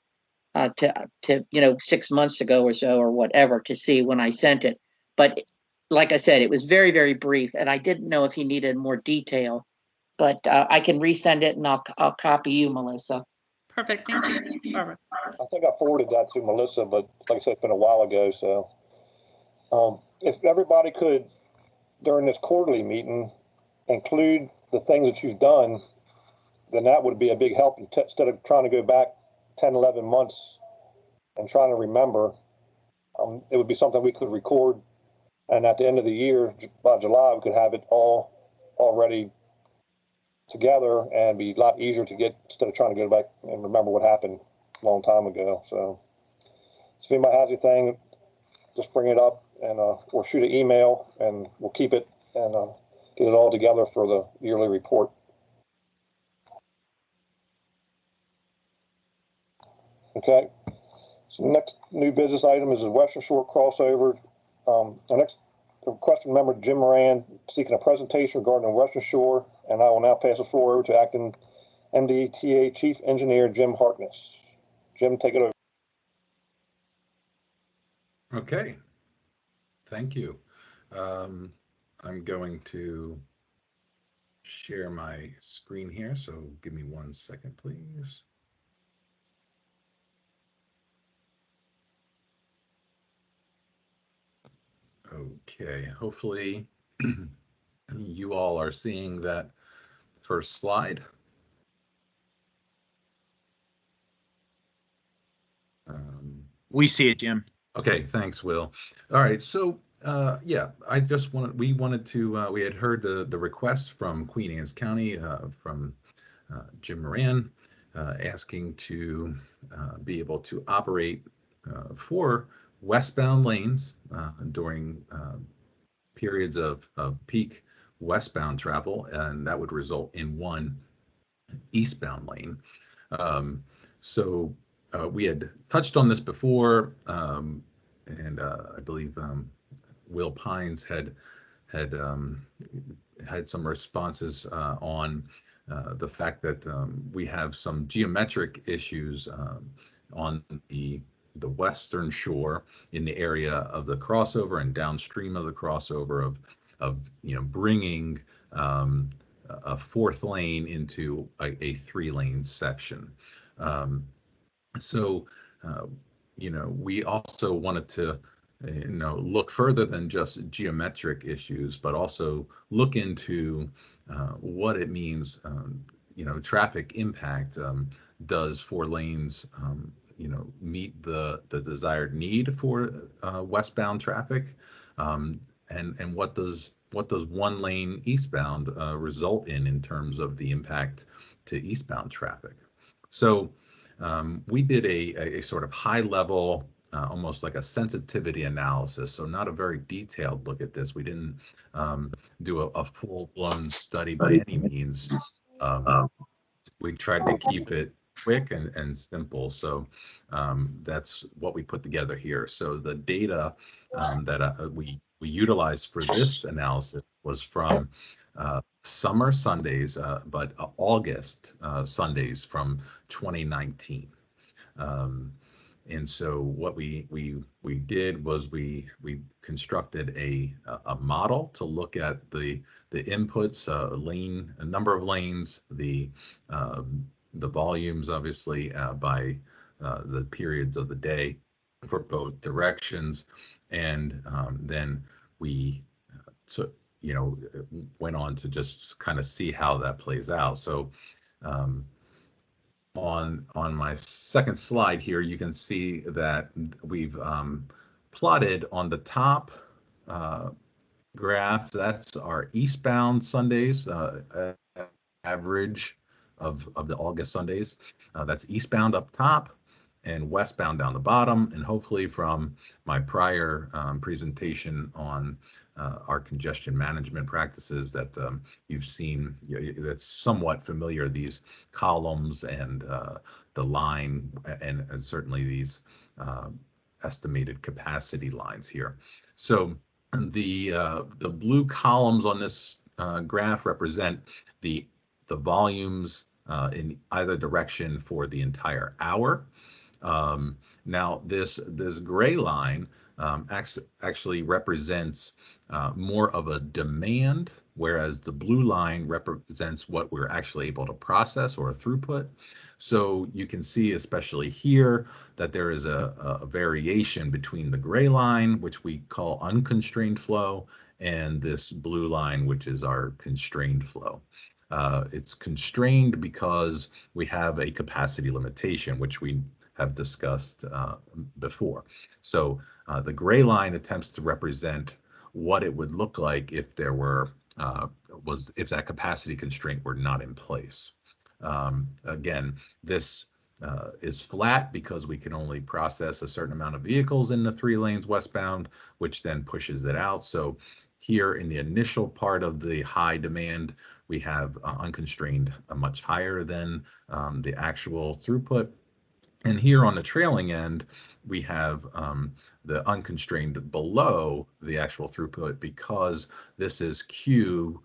to 6 months ago or so or whatever to see when I sent it. But like I said, it was very, very brief, and I didn't know if he needed more detail. But I can resend it, and I'll copy you, Melissa. Perfect. Thank you, Barbara. I think I forwarded that to Melissa, but like I said, it's been a while ago. So if everybody could, during this quarterly meeting, include the things that you've done, then that would be a big help instead of trying to go back 10, 11 months and trying to remember. It would be something we could record, and at the end of the year, by July, we could have it all already together and be a lot easier to get instead of trying to go back and remember what happened a long time ago. So if anybody has anything, just bring it up and or shoot an email, and we'll keep it and get it all together for the yearly report. Okay. So the next new business item is the Western Shore crossover. Our next requesting member, Jim Moran, seeking a presentation regarding the Western Shore, and I will now pass the floor over to acting MDTA Chief Engineer Jim Harkness. Jim, take it over. Okay, thank you. I'm going to share my screen here, so give me 1 second, please. Okay, hopefully you all are seeing that first slide. We see it, Jim. Okay, thanks, Will. All right, so yeah, we had heard the request from Queen Anne's County from Jim Moran asking to be able to operate 4 westbound lanes during periods of peak westbound travel, and that would result in 1 eastbound lane. So we had touched on this before, and I believe Will Pines had some responses on the fact that we have some geometric issues on the Western Shore in the area of the crossover and downstream of the crossover of bringing a 4th lane into a 3-lane section. So we also wanted to look further than just geometric issues, but also look into what it means, traffic impact. Does 4 lanes meet the desired need for westbound traffic, and what does 1 lane eastbound result in terms of the impact to eastbound traffic? So we did a sort of high level, almost like a sensitivity analysis. So not a very detailed look at this. We didn't do a full blown study by any means. We tried to keep it quick and simple. So that's what we put together here. So the data that we utilized for this analysis was from summer Sundays, but August Sundays from 2019. And so what we did was we constructed a model to look at the inputs, a number of lanes, the volumes, obviously, by the periods of the day for both directions, and then we went on to just kind of see how that plays out. So on my second slide here, you can see that we've plotted on the top graph. That's our eastbound Sundays, average of the August Sundays. That's eastbound up top and westbound down the bottom. And hopefully from my prior presentation on our congestion management practices that you've seen, that's somewhat familiar, these columns and the line, and certainly these estimated capacity lines here. So the blue columns on this graph represent the volumes in either direction for the entire hour. Now this gray line actually represents more of a demand, whereas the blue line represents what we're actually able to process, or a throughput. So you can see, especially here, that there is a variation between the gray line, which we call unconstrained flow, and this blue line, which is our constrained flow. It's constrained because we have a capacity limitation, which we have discussed before. So the gray line attempts to represent what it would look like if there were if that capacity constraint were not in place. Again, this is flat because we can only process a certain amount of vehicles in the 3 lanes westbound, which then pushes it out. So here in the initial part of the high demand, we have unconstrained much higher than the actual throughput. And here on the trailing end, we have the unconstrained below the actual throughput, because this is Q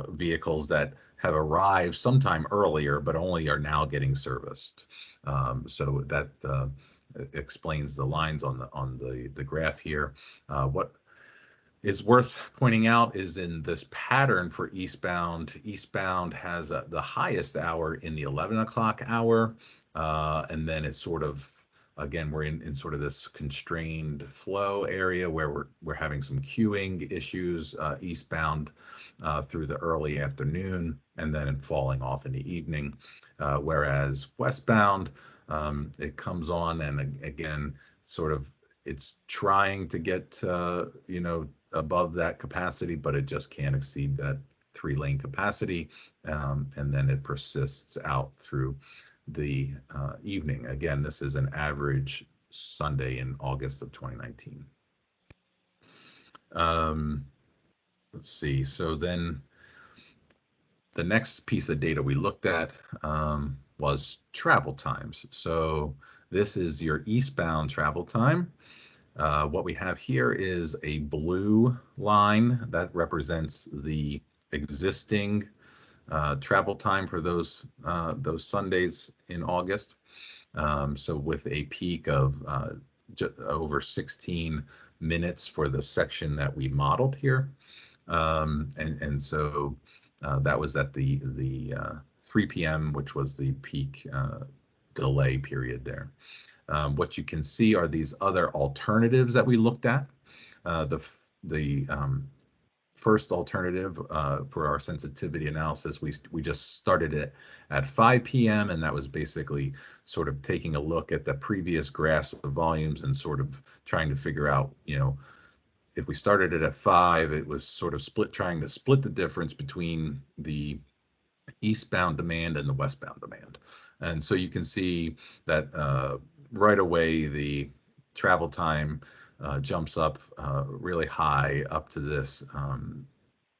vehicles that have arrived sometime earlier, but only are now getting serviced. So that explains the lines on the graph here. What is worth pointing out is in this pattern for eastbound has the highest hour in the 11 o'clock hour, and then it's sort of, again, we're in sort of this constrained flow area where we're having some queuing issues eastbound through the early afternoon, and then falling off in the evening, whereas westbound, it comes on, and again, sort of, it's trying to get above that capacity, but it just can't exceed that 3-lane capacity, and then it persists out through the evening. Again, this is an average Sunday in August of 2019. Let's see. So then the next piece of data we looked at was travel times. So this is your eastbound travel time. What we have here is a blue line that represents the existing travel time for those Sundays in August. So with a peak of just over 16 minutes for the section that we modeled here, and so that was at the 3 p.m., which was the peak delay period there. What you can see are these other alternatives that we looked at. The first alternative for our sensitivity analysis, we just started it at 5 p.m. and that was basically sort of taking a look at the previous graphs of volumes and sort of trying to figure out, if we started it at 5, it was sort of trying to split the difference between the eastbound demand and the westbound demand. And so you can see that right away the travel time jumps up really high up to this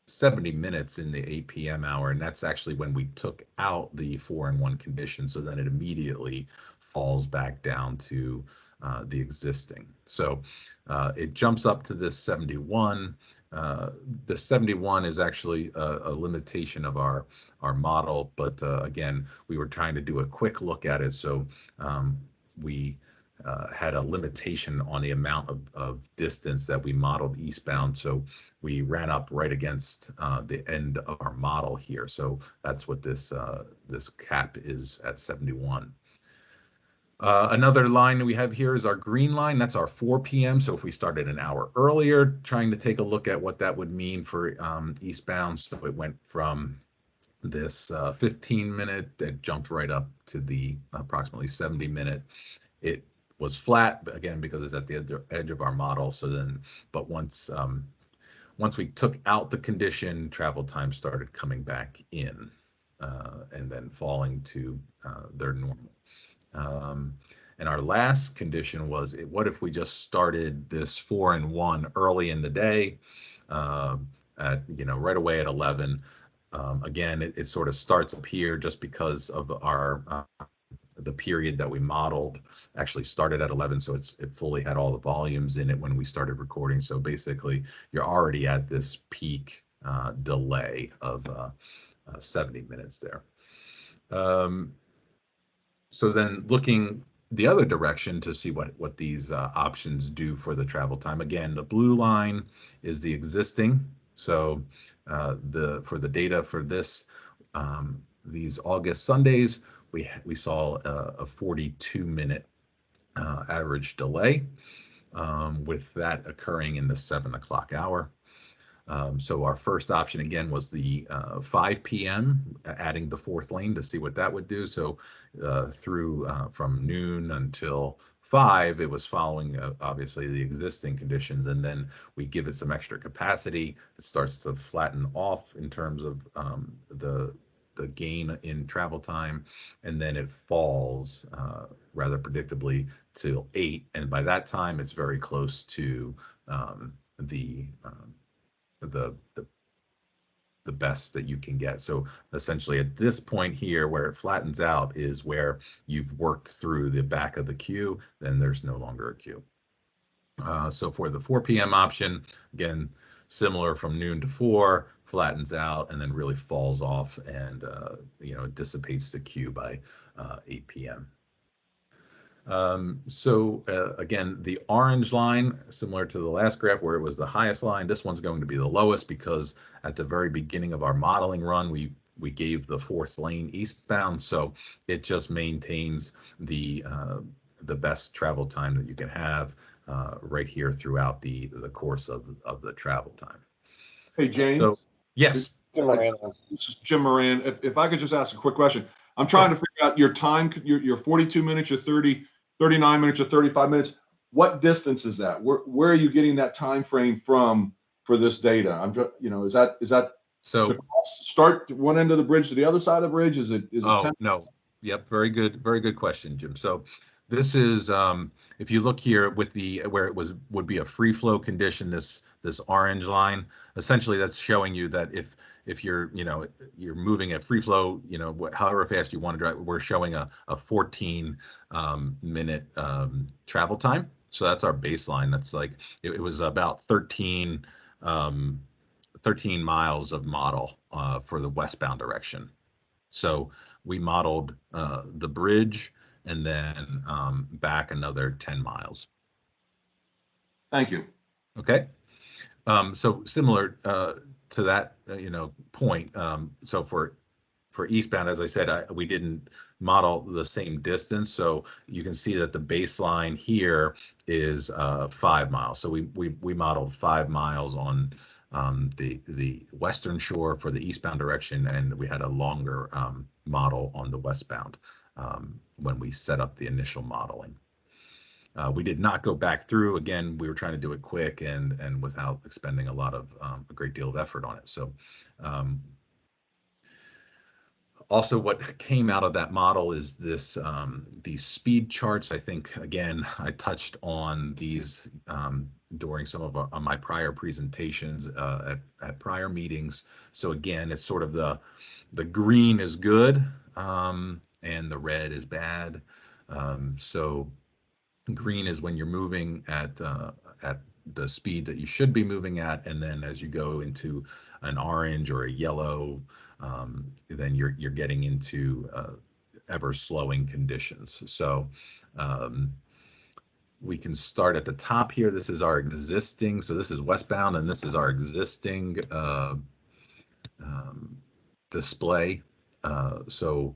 70 minutes in the 8 p.m. hour, and that's actually when we took out the 4-in-1 condition, so then it immediately falls back down to the existing. So it jumps up to this 71. The 71 is actually a limitation of our model, but again, we were trying to do a quick look at it, so we had a limitation on the amount of distance that we modeled eastbound, so we ran up right against the end of our model here. So that's what this cap is at 71. Another line that we have here is our green line. That's our 4 p.m. So if we started an hour earlier, trying to take a look at what that would mean for eastbound. So it went from this 15-minute that jumped right up to the approximately 70-minute. It was flat, again, because it's at the edge of our model. So then, but once we took out the condition, travel time started coming back in and then falling to their normal. And our last condition was, what if we just started this 4-in-1 early in the day, at right away at 11? Again, it sort of starts up here just because of our the period that we modeled actually started at 11, so it fully had all the volumes in it when we started recording. So basically, you're already at this peak delay of 70 minutes there. So then looking the other direction to see what these options do for the travel time. Again, the blue line is the existing. So for the data for this, these August Sundays, we saw a 42-minute average delay, with that occurring in the 7 o'clock hour. So our first option again was the 5 p.m. adding the 4th lane to see what that would do. So through from noon until 5, it was following obviously the existing conditions, and then we give it some extra capacity. It starts to flatten off in terms of the gain in travel time, and then it falls rather predictably till 8, and by that time it's very close to the the best that you can get. So essentially at this point here where it flattens out is where you've worked through the back of the queue, then there's no longer a queue. So for the 4 p.m. option, again, similar from noon to 4, flattens out and then really falls off and dissipates the queue by 8 p.m. Again, the orange line, similar to the last graph where it was the highest line, this one's going to be the lowest because at the very beginning of our modeling run, we gave the 4th lane eastbound, so it just maintains the best travel time that you can have right here throughout the course of the travel time. Hey, James. So, yes. Jim Moran. This is Jim Moran. If I could just ask a quick question. I'm trying to figure out your time, your 42 minutes, your 39 minutes, or 35 minutes. What distance is that? Where are you getting that time frame from for this data? I'm just, is that so start one end of the bridge to the other side of the bridge? Is it? Oh, 10? no. Yep. Very good question, Jim. So this is, if you look here with where it would be a free flow condition, this orange line, essentially that's showing you that if you're, you're moving at free flow, however fast you want to drive, we're showing a 14 minute travel time. So that's our baseline. That's like, it was about 13 miles of model for the westbound direction. So we modeled the bridge and then back another 10 miles. Thank you. Okay. So similar to that, point. So for eastbound, as I said, we didn't model the same distance. So you can see that the baseline here is 5 miles. So we modeled 5 miles on the western shore for the eastbound direction, and we had a longer model on the westbound when we set up the initial modeling. We did not go back through. Again, we were trying to do it quick and without expending a great deal of effort on it. So also what came out of that model is these speed charts. I think, again, I touched on these during some of my prior presentations at prior meetings. So again, it's sort of the green is good and the red is bad. So green is when you're moving at the speed that you should be moving at, and then as you go into an orange or a yellow, then you're getting into ever slowing conditions. So we can start at the top here. This is our existing, so this is westbound, and this is our existing display. So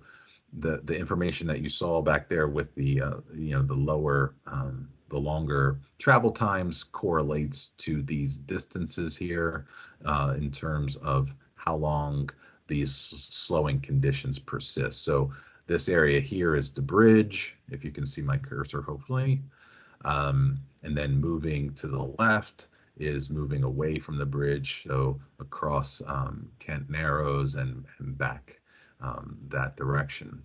the information that you saw back there with the the longer travel times correlates to these distances here in terms of how long these slowing conditions persist. So this area here is the bridge, if you can see my cursor, hopefully. And then moving to the left is moving away from the bridge, so across Kent Narrows and back that direction.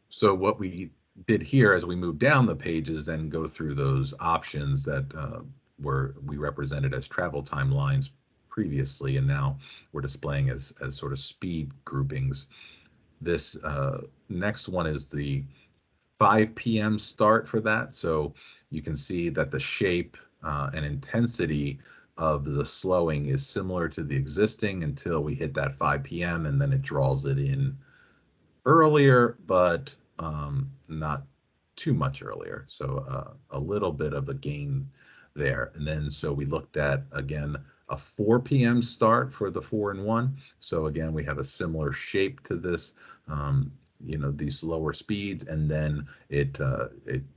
So what we did here as we move down the pages, then go through those options that we represented as travel timelines previously, and now we're displaying as sort of speed groupings. This next one is the 5 p.m. start for that. So you can see that the shape and intensity of the slowing is similar to the existing until we hit that 5 p.m. and then it draws it in earlier, but not too much earlier. So a little bit of a gain there. And then so we looked at, again, a 4 p.m. start for the 4 and 1. So again, we have a similar shape to this, these lower speeds, and then it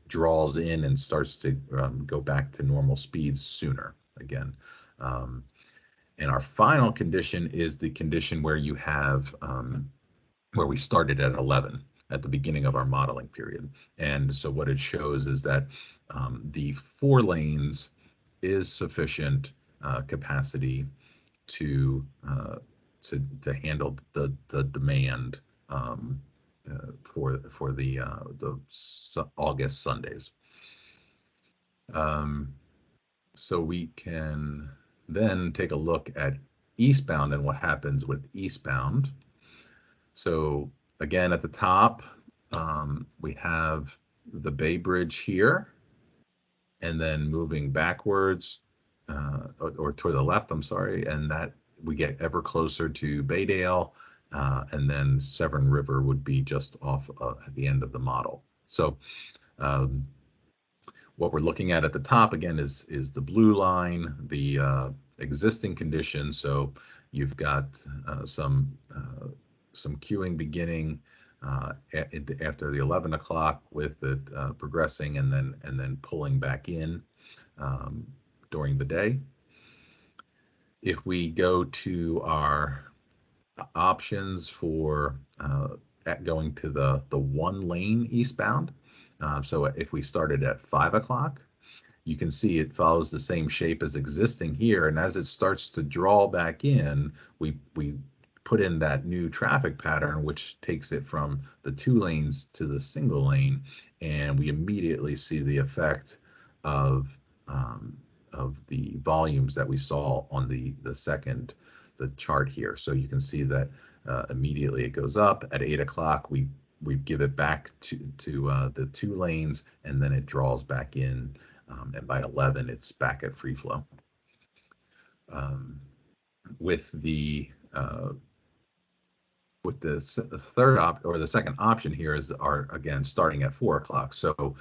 draws in and starts to go back to normal speeds sooner again. And our final condition is the condition where you have where we started at 11 at the beginning of our modeling period. And so what it shows is that the 4 lanes is sufficient capacity to handle the demand for the August Sundays. So we can then take a look at eastbound and what happens with eastbound. So again, at the top, we have the Bay Bridge here, and then moving backwards, or toward the left, I'm sorry, and that we get ever closer to Baydale, and then Severn River would be just off at the end of the model. So what we're looking at the top again is the blue line, the existing conditions. So you've got some queuing beginning after the 11 o'clock with it progressing and then pulling back in during the day. If we go to our options for going to the 1 lane eastbound, so if we started at 5 o'clock, you can see it follows the same shape as existing here, and as it starts to draw back in, we put in that new traffic pattern, which takes it from the 2 lanes to the single lane, and we immediately see the effect of the volumes that we saw on the chart here. So you can see that immediately it goes up. At 8 o'clock, we give it back to the 2 lanes, and then it draws back in, and by 11, it's back at free flow. With the the second option here is again starting at 4 o'clock. So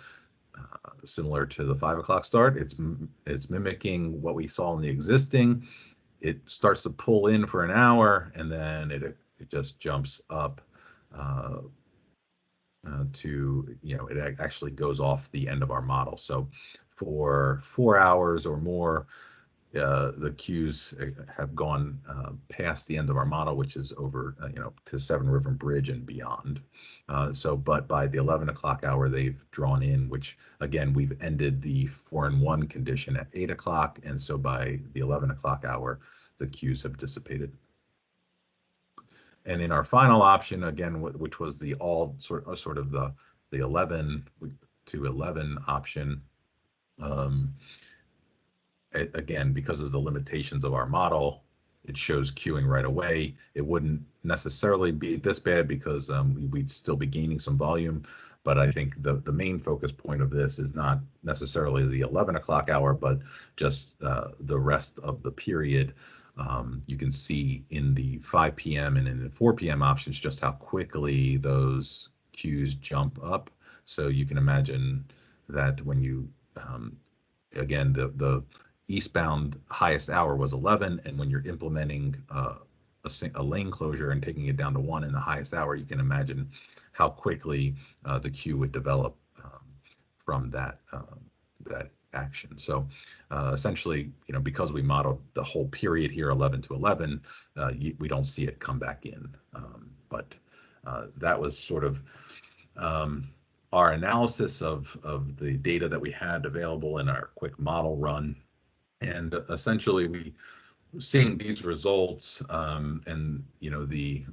similar to the 5 o'clock start, it's mimicking what we saw in the existing. It starts to pull in for an hour, and then it just jumps up to, it actually goes off the end of our model. So for 4 hours or more, the queues have gone past the end of our model, which is over, to Severn River Bridge and beyond. But by the 11 o'clock hour, they've drawn in, which again, we've ended the 4-in-1 condition at 8 o'clock. And so by the 11 o'clock hour, the queues have dissipated. And in our final option, again, which was the sort of the 11 to 11 option, again, because of the limitations of our model, it shows queuing right away. It wouldn't necessarily be this bad because we'd still be gaining some volume. But I think the main focus point of this is not necessarily the 11 o'clock hour, but just the rest of the period. You can see in the 5 p.m. and in the 4 p.m. options just how quickly those queues jump up. So you can imagine that when you, again, the eastbound highest hour was 11, and when you're implementing a lane closure and taking it down to 1 in the highest hour, you can imagine how quickly the queue would develop from that action. So essentially, because we modeled the whole period here, 11 to 11, we don't see it come back in. But that was sort of our analysis of the data that we had available in our quick model run. And essentially, we seeing these results and the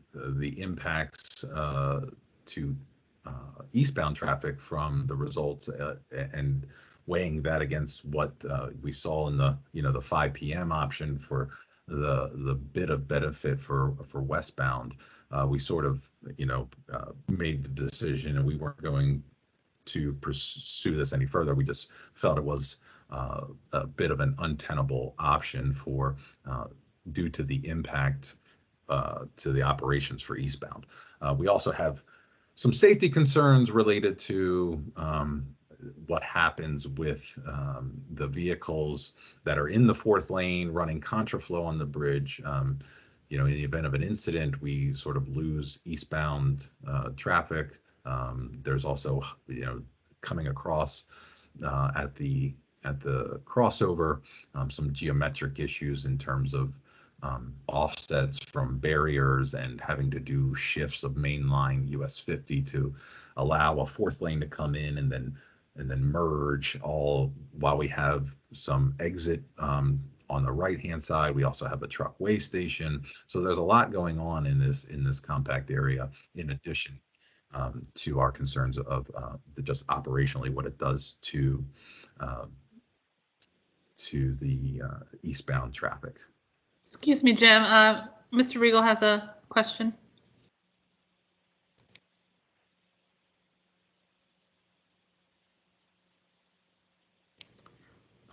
impacts to eastbound traffic from the results and weighing that against what we saw in the 5 p.m. option for the bit of benefit for westbound, we sort of made the decision, and we weren't going to pursue this any further. We just felt it was a bit of an untenable option due to the impact to the operations for eastbound. We also have some safety concerns related to what happens with the vehicles that are in the 4th lane running contraflow on the bridge. In the event of an incident, we sort of lose eastbound traffic. There's also, coming across at the crossover, some geometric issues in terms of offsets from barriers and having to do shifts of mainline US 50 to allow a 4th lane to come in and then merge, all while we have some exit on the right-hand side. We also have a truck weigh station. So there's a lot going on in this compact area, in addition to our concerns of just operationally what it does to the eastbound traffic. Excuse me, Jim. Mr. Regal has a question.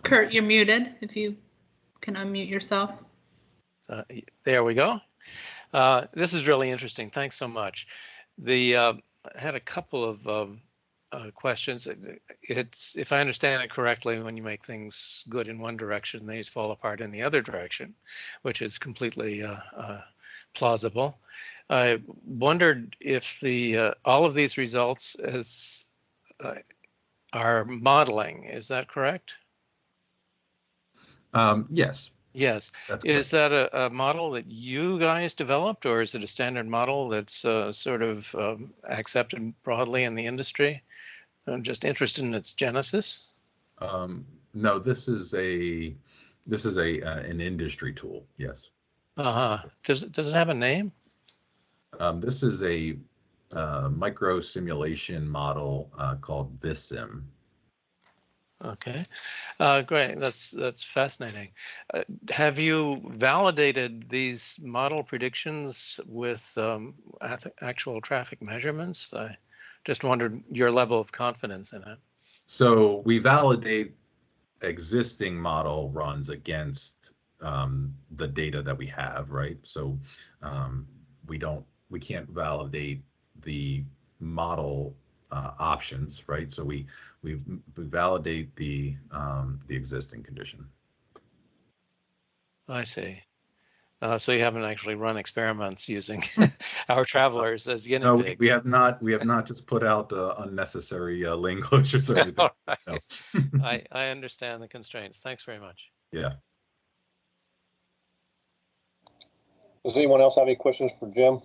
Kurt, you're muted. If you can unmute yourself. There we go. This is really interesting. Thanks so much. I had a couple of questions. It's, if I understand it correctly, when you make things good in one direction, they fall apart in the other direction, which is completely plausible. I wondered if all of these results are modeling. Is that correct? Yes. Yes. Is that a model that you guys developed, or is it a standard model that's sort of accepted broadly in the industry? I'm just interested in its genesis. No, this is an industry tool. Yes. Does it have a name? This is a micro simulation model called VisSim. Okay, great. That's fascinating. Have you validated these model predictions with actual traffic measurements? I just wondered your level of confidence in it. So we validate existing model runs against the data that we have, right? So we can't validate the model options, right? So we validate the existing condition. I see. So you haven't actually run experiments using our travelers as guinea pigs. No, we have not. We have not just put out unnecessary lane closures or anything. Right. No. I understand the constraints. Thanks very much. Yeah. Does anyone else have any questions for Jim?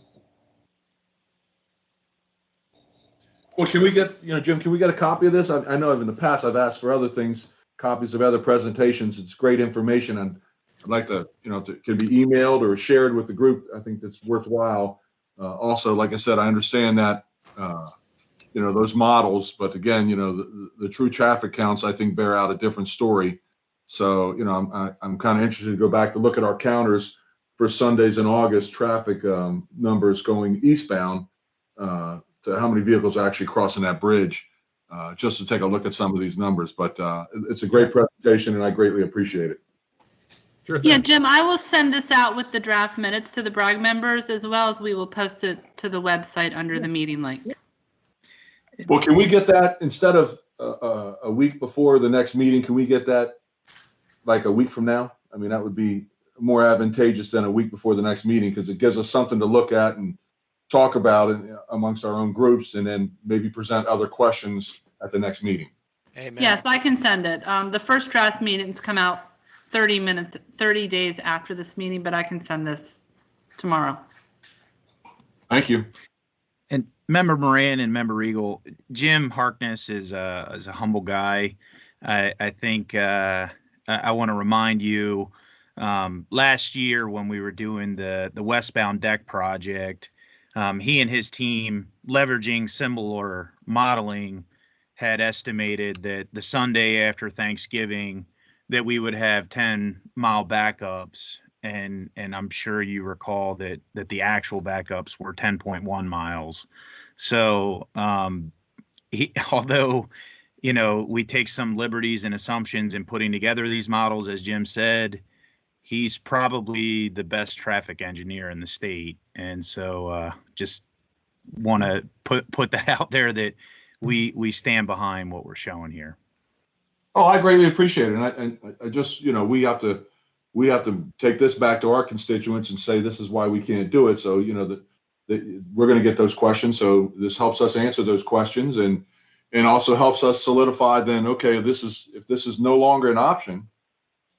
Well, can we get, Jim, can we get a copy of this? I know in the past I've asked for other things, copies of other presentations. It's great information, and I'd like to, it can be emailed or shared with the group. I think that's worthwhile. Also, like I said, I understand that, those models, but again, the true traffic counts, I think, bear out a different story. So, I'm kind of interested to go back to look at our counters for Sundays in August, traffic numbers going eastbound, to how many vehicles are actually crossing that bridge, just to take a look at some of these numbers. But it's a great presentation, and I greatly appreciate it. Sure thing. Yeah, Jim, I will send this out with the draft minutes to the BRAG members, as well as we will post it to the website under the meeting link. Well, can we get that instead of a week before the next meeting? Can we get that like a week from now? I mean, that would be more advantageous than a week before the next meeting, because it gives us something to look at and talk about it amongst our own groups, and then maybe present other questions at the next meeting. Amen. Yes, I can send it. The first draft meetings come out 30 days after this meeting, but I can send this tomorrow. Thank you. And Member Moran and Member Regal, Jim Harkness is a humble guy. I think I want to remind you, last year when we were doing the westbound deck project, he and his team, leveraging similar modeling, had estimated that the Sunday after Thanksgiving that we would have 10-mile backups, and I'm sure you recall that the actual backups were 10.1 miles. So although we take some liberties and assumptions in putting together these models, as Jim said, he's probably the best traffic engineer in the state. And so just want to put that out there, that we stand behind what we're showing here. Oh, I greatly appreciate it. And I just, we have to take this back to our constituents and say, this is why we can't do it. So, we're going to get those questions. So this helps us answer those questions, and also helps us solidify then, okay, if this is no longer an option,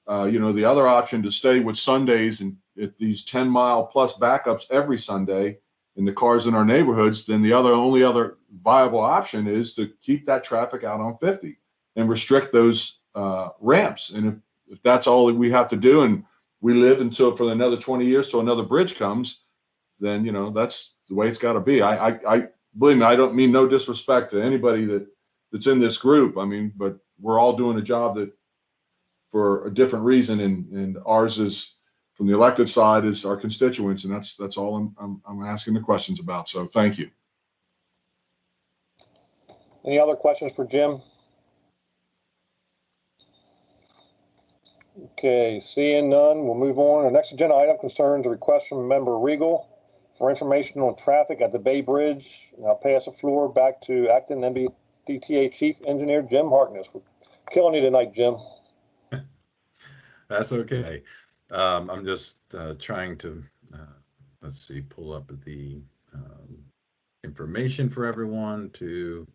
the other option to stay with Sundays and at these 10-mile plus backups every Sunday in the cars in our neighborhoods, then the only other viable option is to keep that traffic out on 50 and restrict those ramps. And if that's all we have to do, and we live until for another 20 years till another bridge comes, then that's the way it's got to be. I believe me, I don't mean no disrespect to anybody that's in this group. I mean, but we're all doing a job that for a different reason, and ours is from the elected side is our constituents, and that's all I'm asking the questions about. So thank you. Any other questions for Jim? Okay, seeing none, we'll move on. The next agenda item concerns a request from member Regal for information on traffic at the Bay Bridge. And I'll pass the floor back to acting MDTA Chief Engineer Jim Harkness. We're killing you tonight, Jim. That's okay. I'm just trying to, let's see, pull up the information for everyone to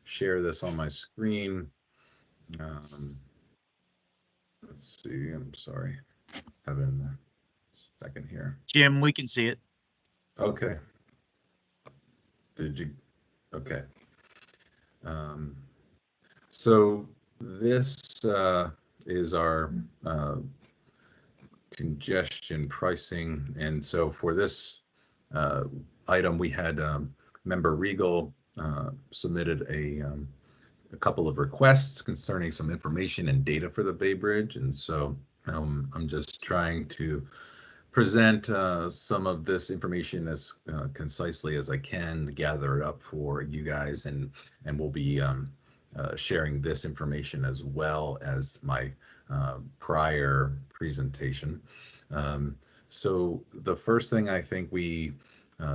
share this on my screen. Let's see, I'm sorry. Having a second here. Jim, we can see it. Okay. Did you? Okay. So this is our congestion pricing. And so for this item, we had member Regal submitted a couple of requests concerning some information and data for the Bay Bridge. And so I'm just trying to present some of this information as concisely as I can, gather it up for you guys, and we'll be sharing this information as well as my prior presentation. So the first thing I think we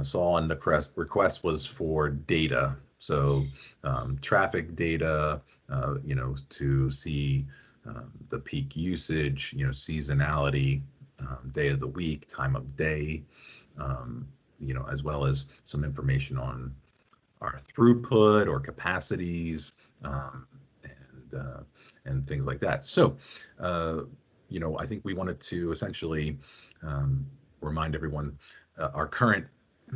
saw on the request was for data. So traffic data, to see the peak usage, seasonality, day of the week, time of day, as well as some information on our throughput or capacities, and things like that. So, I think we wanted to essentially remind everyone our current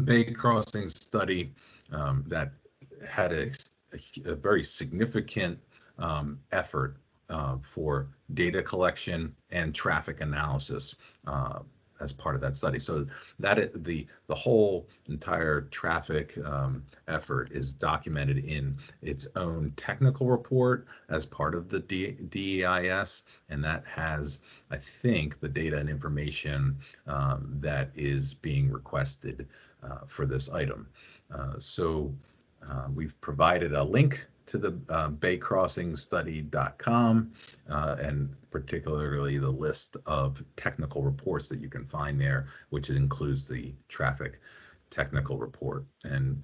Bay Crossing study that had a very significant effort for data collection and traffic analysis as part of that study. So that the whole entire traffic effort is documented in its own technical report as part of the DEIS, and that has, I think, the data and information that is being requested for this item. So we've provided a link to the baycrossingstudy.com and particularly the list of technical reports that you can find there, which includes the traffic technical report. And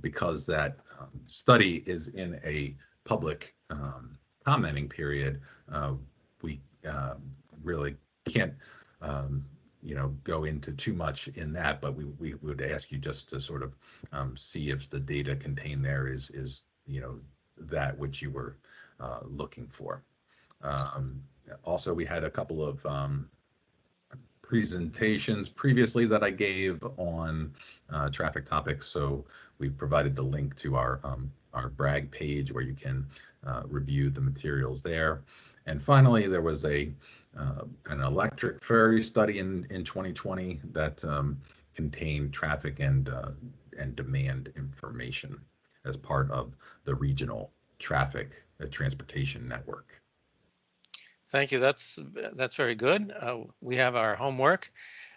because that study is in a public commenting period, we really can't go into too much in that, but we would ask you just to sort of see if the data contained there is that which you were looking for. Also, we had a couple of presentations previously that I gave on traffic topics, so we provided the link to our BRAG page where you can review the materials there. And finally, there was an electric ferry study in 2020 that contained traffic and demand information as part of the regional traffic transportation network. Thank you. That's very good. We have our homework,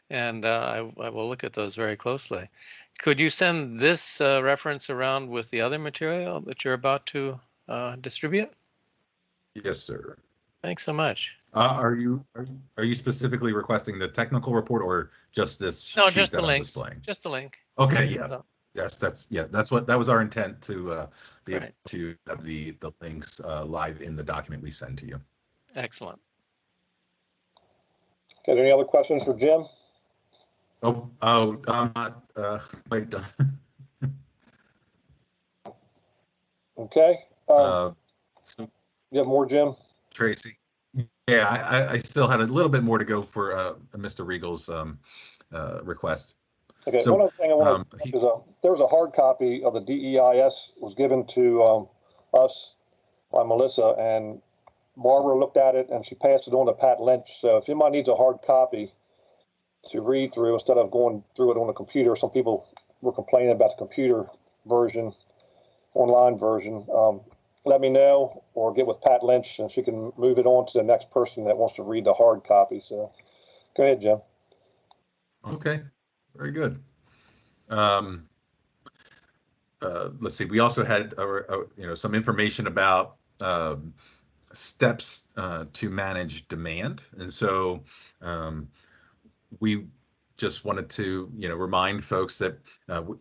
and I will look at those very closely. Could you send this reference around with the other material that you're about to distribute? Yes, sir. Thanks so much. Are you specifically requesting the technical report or just this No, sheet just that the I'm links. displaying? Just the link. Okay, yeah. Yes, that was our intent, to be able Right. to have the links live in the document we send to you. Excellent. Okay, any other questions for Jim? Oh, I'm not quite done. Okay. So You have more, Jim? Tracy. Yeah, I still had a little bit more to go for Mr. Regal's request. Okay, So, one other thing I want to, is there was a hard copy of the DEIS was given to us by Melissa, and Barbara looked at it and she passed it on to Pat Lynch. So if anybody needs a hard copy to read through instead of going through it on a computer, some people were complaining about the computer version, online version. Let me know or get with Pat Lynch and she can move it on to the next person that wants to read the hard copy. So go ahead, Jim. Okay, very good. Let's see. We also had some information about steps to manage demand, and so we just wanted to remind folks that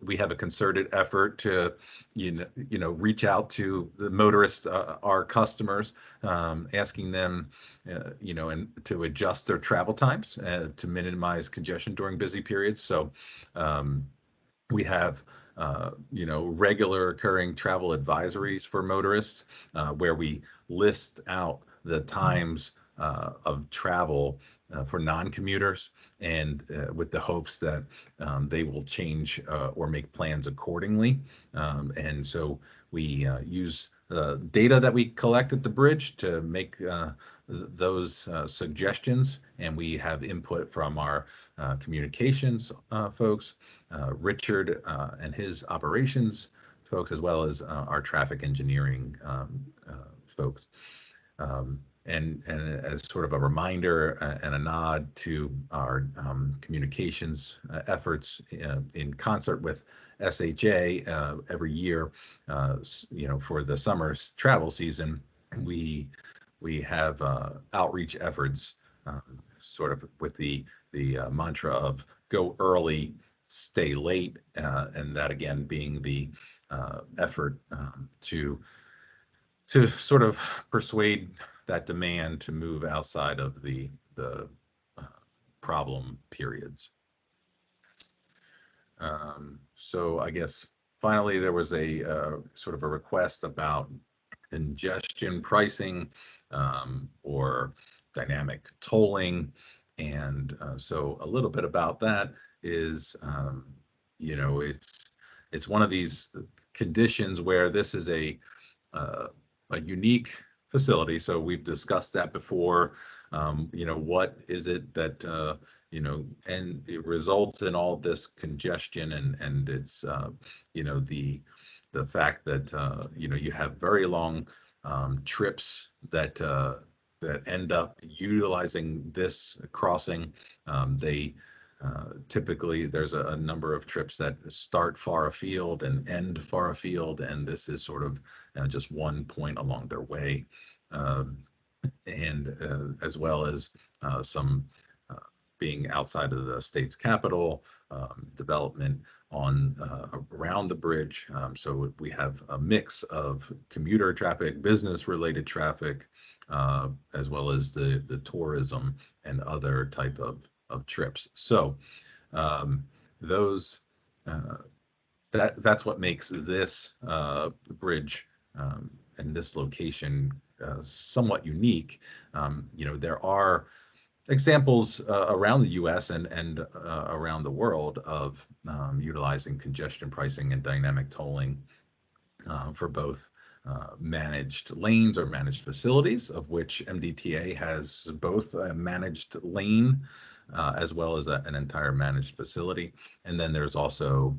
we have a concerted effort to reach out to the motorists, our customers, asking them and to adjust their travel times to minimize congestion during busy periods. So we have regular occurring travel advisories for motorists where we list out the times of travel for non-commuters, and with the hopes that they will change or make plans accordingly. And so we use the data that we collect at the bridge to make those suggestions, and we have input from our communications folks, Richard and his operations folks, as well as our traffic engineering folks. And as sort of a reminder and a nod to our communications efforts in concert with SHA every year, for the summer travel season, we have outreach efforts sort of with the mantra of go early, stay late, and that again being the effort to sort of persuade that demand to move outside of the problem periods. So I guess finally there was a sort of a request about congestion pricing or dynamic tolling, and so a little bit about that is it's one of these conditions where this is a unique facility. So we've discussed that before. What is it that and it results in all this congestion, and it's the fact that you have very long trips that end up utilizing this crossing. They typically there's a number of trips that start far afield and end far afield, and this is sort of just one point along their way, and as well as some being outside of the state's capital, development on around the bridge. So we have a mix of commuter traffic, business related traffic, as well as the tourism and other type of trips. So those that's what makes this bridge and this location somewhat unique. There are examples around the U.S. and around the world of utilizing congestion pricing and dynamic tolling for both managed lanes or managed facilities, of which MDTA has both a managed lane as well as an entire managed facility. And then there's also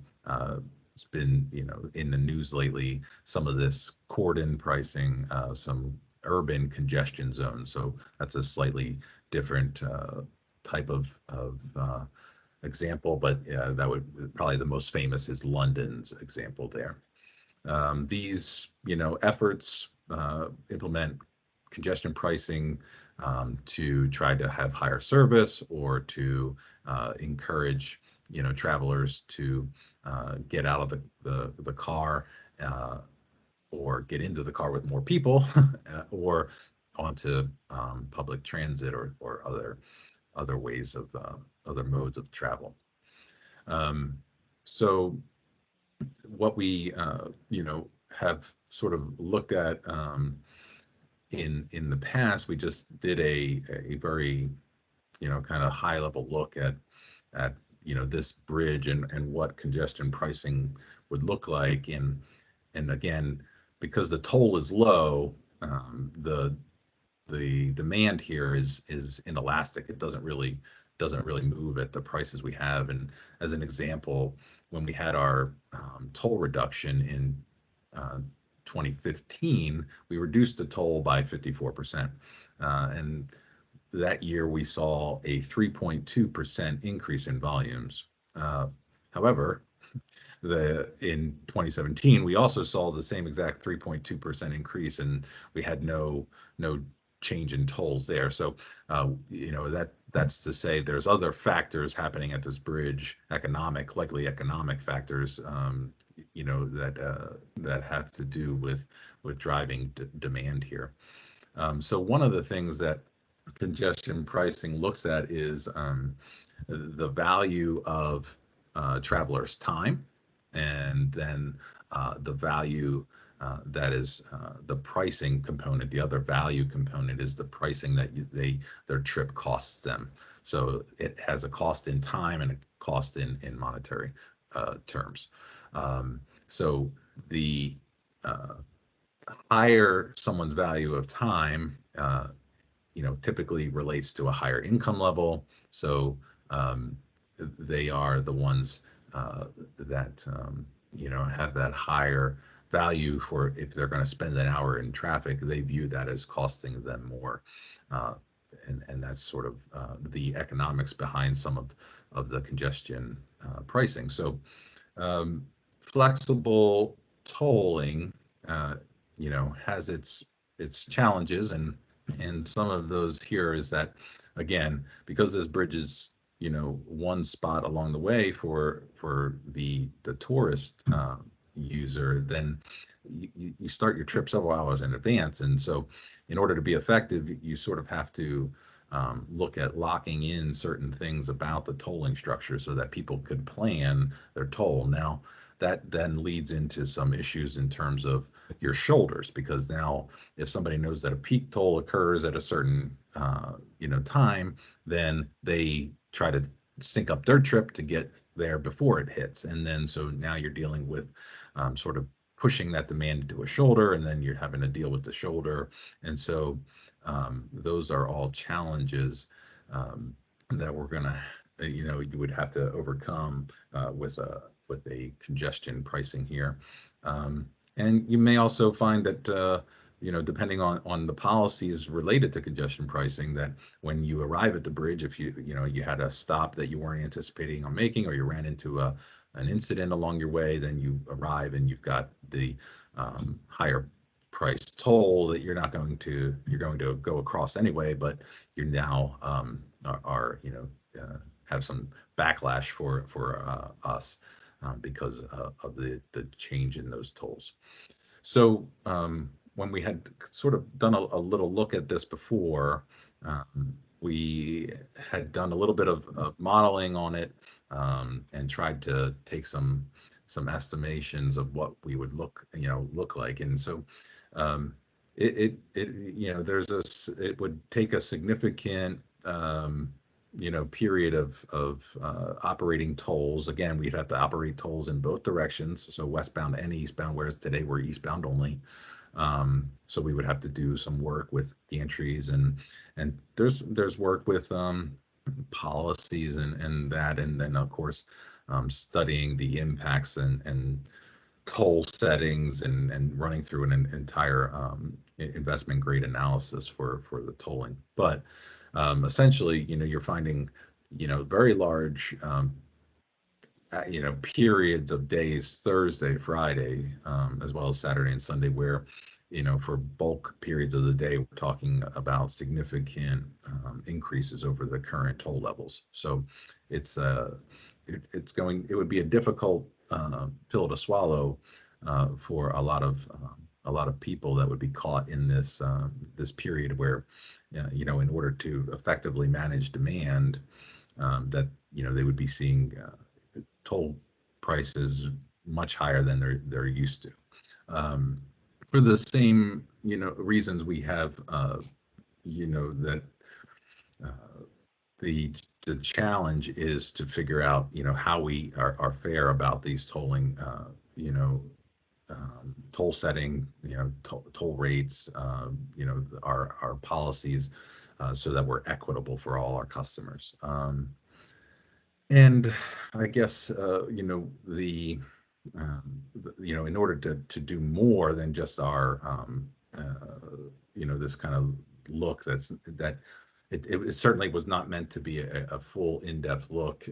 it's been in the news lately, some of this cordon pricing, some urban congestion zones. So that's a slightly different type of example, but that would probably the most famous is London's example there. These efforts implement congestion pricing to try to have higher service or to encourage travelers to get out of the car or get into the car with more people or onto public transit or other ways of other modes of travel. So what we have sort of looked at in the past, we just did a very kind of high level look at this bridge and what congestion pricing would look like, and again, because the toll is low, the demand here is inelastic. It doesn't really move at the prices we have. And as an example, when we had our toll reduction in 2015, we reduced the toll by 54%. And that year we saw a 3.2% increase in volumes. However, in 2017 we also saw the same exact 3.2% increase, and we had no change in tolls there. So that's to say there's other factors happening at this bridge, likely economic factors, that have to do with driving demand here. So one of the things that congestion pricing looks at is the value of travelers' time, and then the value that is the pricing component. The other value component is the pricing that their trip costs them. So it has a cost in time and a cost in monetary terms. So the higher someone's value of time, typically relates to a higher income level. So they are the ones that have that higher value for if they're going to spend an hour in traffic, they view that as costing them more. And that's sort of the economics behind some of the congestion pricing. So flexible tolling, has its challenges, and some of those here is that, again, because this bridge is one spot along the way for the tourist user, then you start your trip several hours in advance. And so in order to be effective, you sort of have to look at locking in certain things about the tolling structure so that people could plan their toll. Now, that then leads into some issues in terms of your shoulders, because now if somebody knows that a peak toll occurs at a certain time, then they try to sync up their trip to get there before it hits. And then so now you're dealing with sort of pushing that demand into a shoulder, and then you're having to deal with the shoulder. And so those are all challenges that we're gonna, you would have to overcome with a congestion pricing here. And you may also find that depending on the policies related to congestion pricing, that when you arrive at the bridge, if you had a stop that you weren't anticipating on making, or you ran into an incident along your way, then you arrive and you've got the higher price toll that you're going to go across anyway, but you're now have some backlash for us because of the change in those tolls. So when we had sort of done a little look at this before, we had done a little bit of modeling on it, and tried to take some estimations of what we would look like. And so it would take a significant period of operating tolls. Again, we'd have to operate tolls in both directions, so westbound and eastbound, whereas today we're eastbound only. So we would have to do some work with gantries, and there's work with policies and that, and then of course studying the impacts and toll settings and running through an entire investment grade analysis for the tolling. But essentially, you're finding, very large, periods of days, Thursday, Friday, as well as Saturday and Sunday, where, for bulk periods of the day, we're talking about significant increases over the current toll levels. So it would be a difficult pill to swallow for a lot of people that would be caught in this period where, in order to effectively manage demand, that they would be seeing toll prices much higher than they're used to. For the same reasons, we have that the challenge is to figure out how we are fair about these tolling, toll setting, toll rates, our policies, so that we're equitable for all our customers. And I guess in order to do more than just our this kind of look that it certainly was not meant to be a full in-depth look.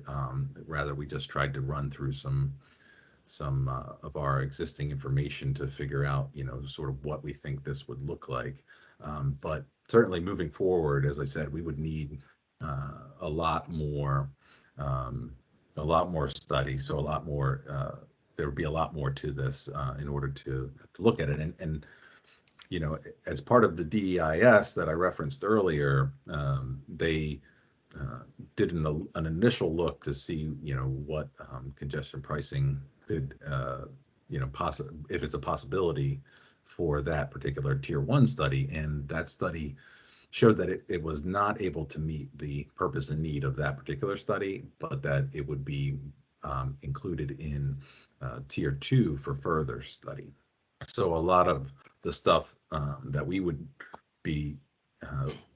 Rather, we just tried to run through some of our existing information to figure out, sort of what we think this would look like. But certainly moving forward, as I said, we would need a lot more study. So a lot more, there would be a lot more to this in order to look at it. And as part of the DEIS that I referenced earlier, they did an initial look to see, what congestion pricing could, if it's a possibility for that particular tier 1 study. And that study showed that it was not able to meet the purpose and need of that particular study, but that it would be included in tier 2 for further study. So a lot of the stuff that we would be,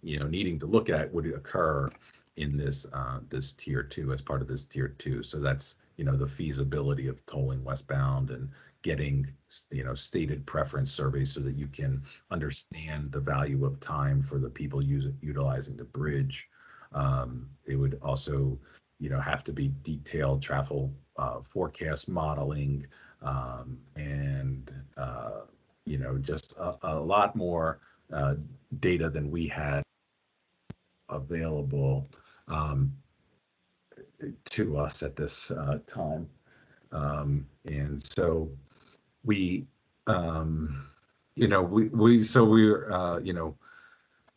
needing to look at would occur in this this tier 2 as part of this tier 2. So that's, the feasibility of tolling westbound and getting, stated preference surveys so that you can understand the value of time for the people utilizing the bridge. It would also, have to be detailed traffic forecast modeling, and just a lot more data than we had available to us at this time. And so we, we're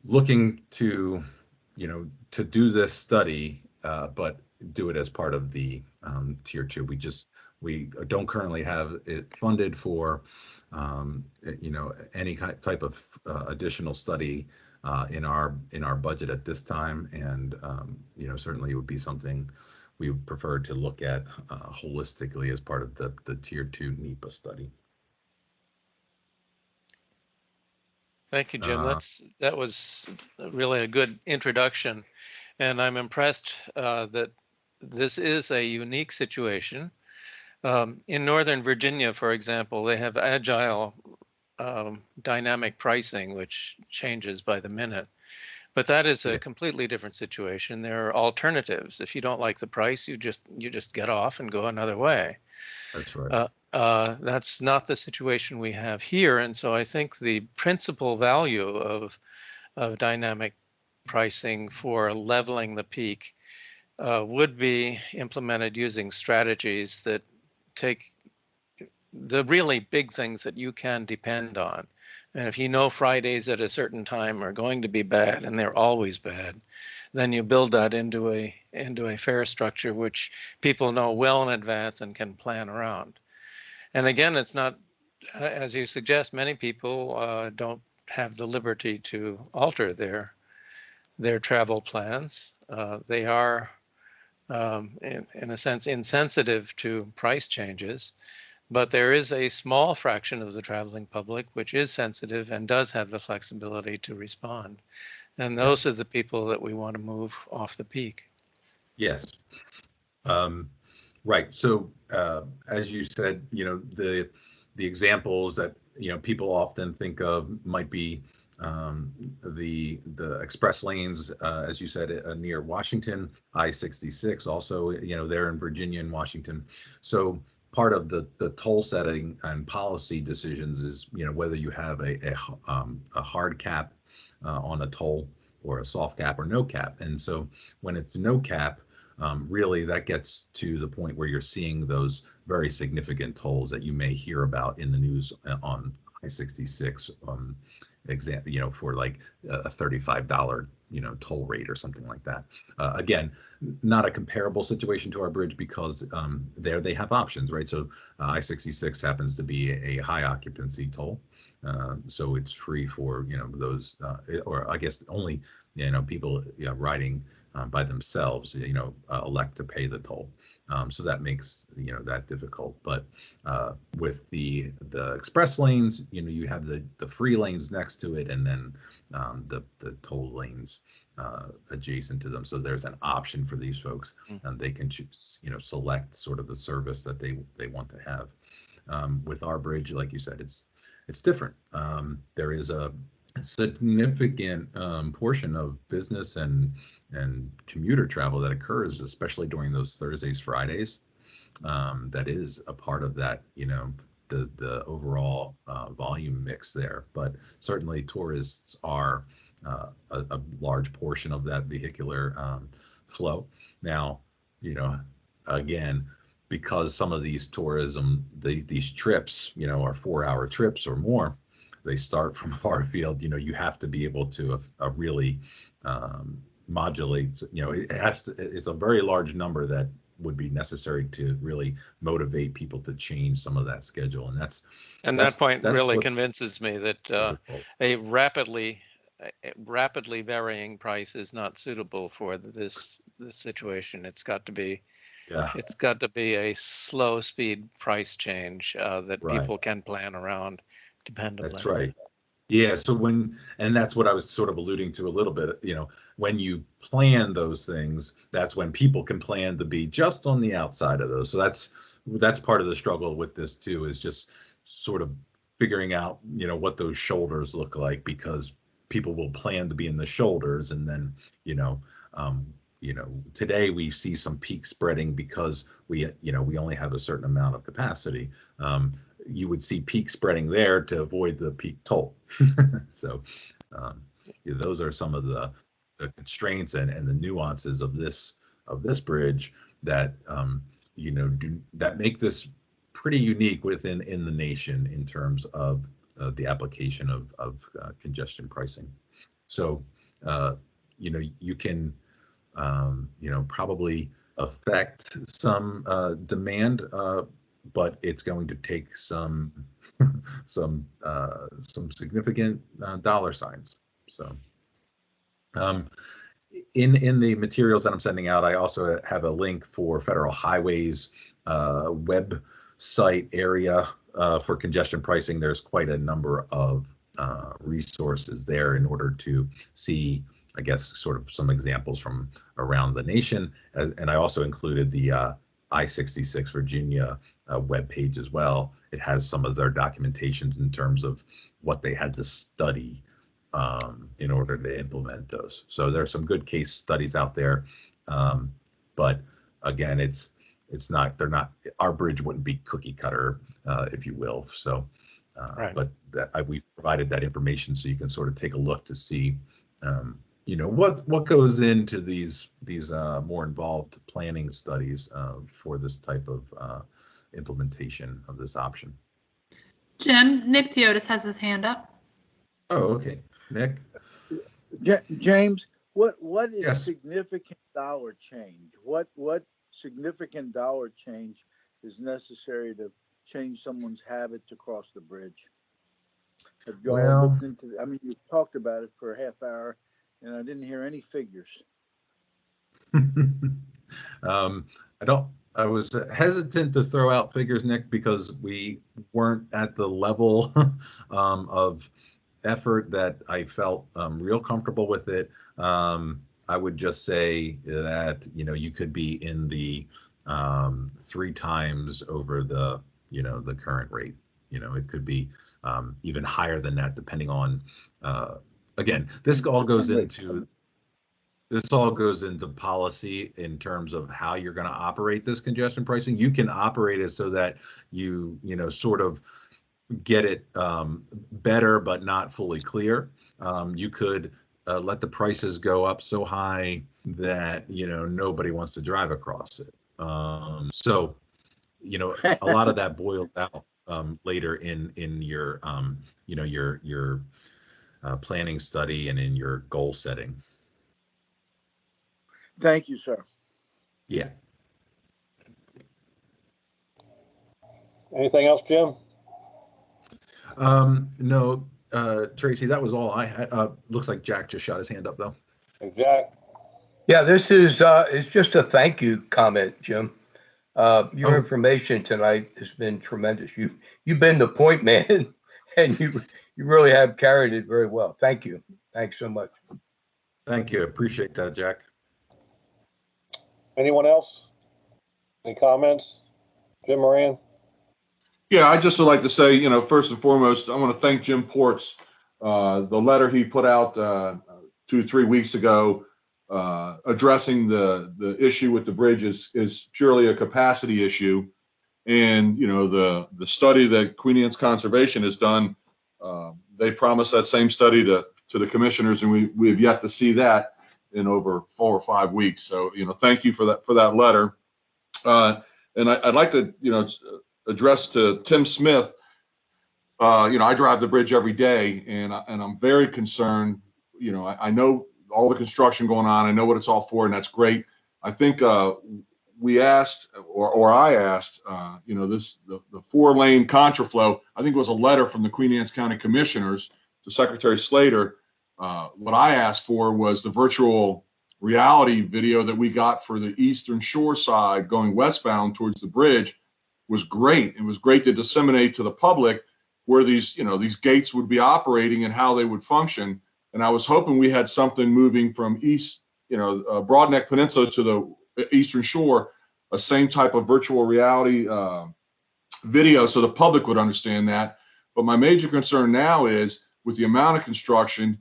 looking to, to do this study, but do it as part of the tier 2. We don't currently have it funded for, any type of additional study in our budget at this time. And, certainly it would be something we would prefer to look at holistically as part of the tier 2 NEPA study. Thank you, Jim. That was really a good introduction. And I'm impressed that this is a unique situation. In Northern Virginia, for example, they have agile dynamic pricing, which changes by the minute. But that is a completely different situation. There are alternatives. If you don't like the price, you just get off and go another way. That's right. That's not the situation we have here. And so I think the principal value of dynamic pricing for leveling the peak would be implemented using strategies that take the really big things that you can depend on. And if you know Fridays at a certain time are going to be bad, and they're always bad, then you build that into a fare structure which people know well in advance and can plan around. And again, it's not, as you suggest, many people don't have the liberty to alter their travel plans. They are, in a sense, insensitive to price changes. But there is a small fraction of the traveling public which is sensitive and does have the flexibility to respond. And those are the people that we want to move off the peak. Yes. Right. So as you said, the examples that, people often think of might be the express lanes, as you said, near Washington, I-66 also, they're in Virginia and Washington. So part of the toll setting and policy decisions is, whether you have a hard cap on a toll or a soft cap or no cap. And so when it's no cap, really that gets to the point where you're seeing those very significant tolls that you may hear about in the news on I-66, example, for like a $35, toll rate or something like that. Again, not a comparable situation to our bridge because there they have options, right? So I-66 happens to be a high occupancy toll. So it's free for, those, or I guess only, people riding by themselves, elect to pay the toll. So that makes, that difficult. But with the express lanes, you have the free lanes next to it, and then the toll lanes adjacent to them. So there's an option for these folks, and they can choose, select sort of the service that they want to have. With our bridge, like you said, it's different. There is a significant portion of business and commuter travel that occurs, especially during those Thursdays, Fridays. That is a part of that, the overall volume mix there. But certainly tourists are a large portion of that vehicular flow. Now, again, because some of these these trips, are 4-hour trips or more, they start from far afield. You have to be able to really modulate. It's a very large number that would be necessary to really motivate people to change some of that schedule, and that point really what, convinces me that a rapidly varying price is not suitable for this situation. It's got to be a slow speed price change that people can plan around dependably. That's right. Yeah. So and that's what I was sort of alluding to a little bit, when you plan those things, that's when people can plan to be just on the outside of those. So that's part of the struggle with this too, is just sort of figuring out, what those shoulders look like, because people will plan to be in the shoulders, and then, today we see some peak spreading because we only have a certain amount of capacity. You would see peak spreading there to avoid the peak toll. So those are some of the constraints and the nuances of this bridge that that make this pretty unique in the nation in terms of the application of congestion pricing. So you can probably affect some demand, but it's going to take some significant dollar signs. So in the materials that I'm sending out, I also have a link for Federal Highways website area for congestion pricing. There's quite a number of resources there in order to see, I guess, sort of some examples from around the nation. And I also included the I-66 Virginia webpage as well. It has some of their documentations in terms of what they had to study in order to implement those. So there's some good case studies out there. But again, our bridge wouldn't be cookie cutter, if you will. So, but we provided that information so you can sort of take a look to see what goes into these more involved planning studies for this type of implementation of this option. Jim, Nick Diotis has his hand up. Oh, okay. Nick? James, what is Yes. significant dollar change? What significant dollar change is necessary to change someone's habit to cross the bridge? Have you all looked into I mean, you talked about it for a half hour, and I didn't hear any figures. I was hesitant to throw out figures, Nick, because we weren't at the level of effort that I felt real comfortable with it. I would just say that, you could be in the 3 times over the, the current rate. It could be even higher than that, depending on, again, this all goes into policy in terms of how you're going to operate this congestion pricing. You can operate it so that you sort of get it better, but not fully clear. You could let the prices go up so high that nobody wants to drive across it. So a lot of that boiled out later in your your planning study and in your goal setting. Thank you, sir. Yeah. Anything else, Jim? No, Tracy, that was all I had. Looks like Jack just shot his hand up, though. Hey, Jack. Yeah, this is it's just a thank you comment, Jim. Your information tonight has been tremendous. You've been the point man, and you really have carried it very well. Thank you. Thanks so much. Thank you. Appreciate that, Jack. Anyone else? Any comments? Jim Moran? Yeah, I just would like to say, first and foremost, I want to thank Jim Ports The letter he put out 2 or 3 weeks ago addressing the issue with the bridge is purely a capacity issue. And, you know, the study that Queen Anne's Conservation has done, they promised that same study to the commissioners, and we have yet to see that in over 4 or 5 weeks. So, you know, thank you for that letter. And I'd like to, you know, address to Tim Smith. You know, I drive the bridge every day, and I'm very concerned. You know, I know all the construction going on. I know what it's all for, and that's great. I think we asked, or I asked, you know, the 4-lane contraflow. I think it was a letter from the Queen Anne's County Commissioners to Secretary Slater. What I asked for was the virtual reality video that we got for the Eastern Shore side going westbound towards the bridge was great. It was great to disseminate to the public where these, you know, these gates would be operating and how they would function. And I was hoping we had something moving from east, you know, Broadneck Peninsula to the Eastern Shore, a same type of virtual reality video so the public would understand that. But my major concern now is with the amount of construction,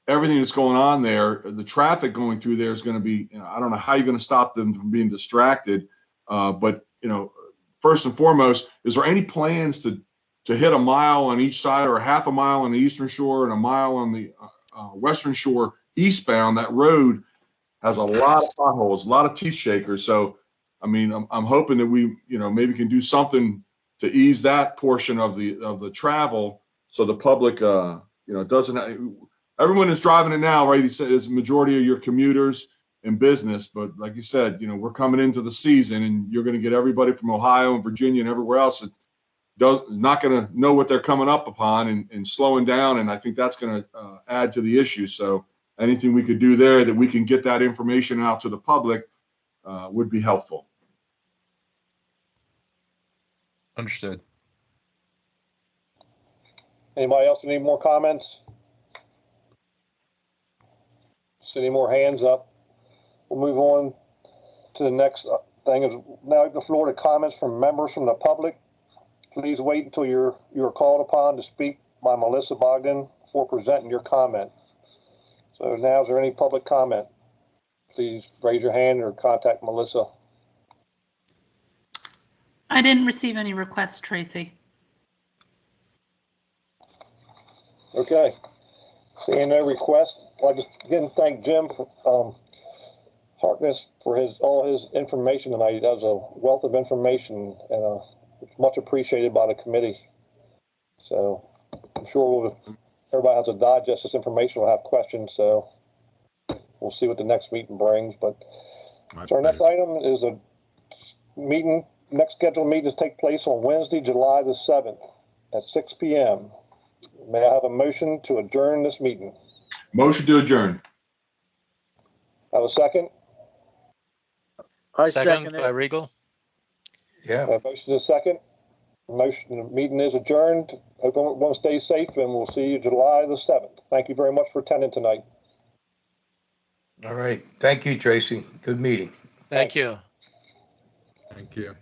everything that's going on there, the traffic going through there is going to be, you know, I don't know how you're going to stop them from being distracted. But, you know, first and foremost, is there any plans to hit a mile on each side, or a half a mile on the Eastern Shore and a mile on the Western Shore eastbound? That road has a lot of potholes, a lot of teeth shakers. So, I mean, I'm hoping that we, you know, maybe can do something to ease that portion of the travel, so the public, you know, doesn't. Everyone is driving it now, right? He said it's a majority of your commuters and business, but like you said, you know, we're coming into the season, and you're going to get everybody from Ohio and Virginia and everywhere else that not going to know what they're coming up upon, and slowing down. And I think that's going to add to the issue. So anything we could do there that we can get that information out to the public would be helpful. Understood. Anybody else need more comments? See any more hands up? We'll move on to the next thing. Is now the floor to comments from members from the public. Please wait until you're called upon to speak by Melissa Bogdan before presenting your comment. So now, is there any public comment? Please raise your hand or contact Melissa. I didn't receive any requests, Tracy. Okay. Seeing no requests, I just again thank Jim Harkness for all his information tonight. He does a wealth of information, and it's much appreciated by the committee. So I'm sure everybody has to digest this information. We'll have questions, so we'll see what the next meeting brings. But so our next item is a meeting. Next scheduled meeting to take place on Wednesday, July the 7th at 6 p.m. May I have a motion to adjourn this meeting? Motion to adjourn. Have a second? I Second second by it. Regal. Yeah. Motion is second. Motion, the meeting is adjourned. Hope everyone stays safe, and we'll see you July the 7th. Thank you very much for attending tonight. All right. Thank you, Tracy. Good meeting. Thank you. Thank you.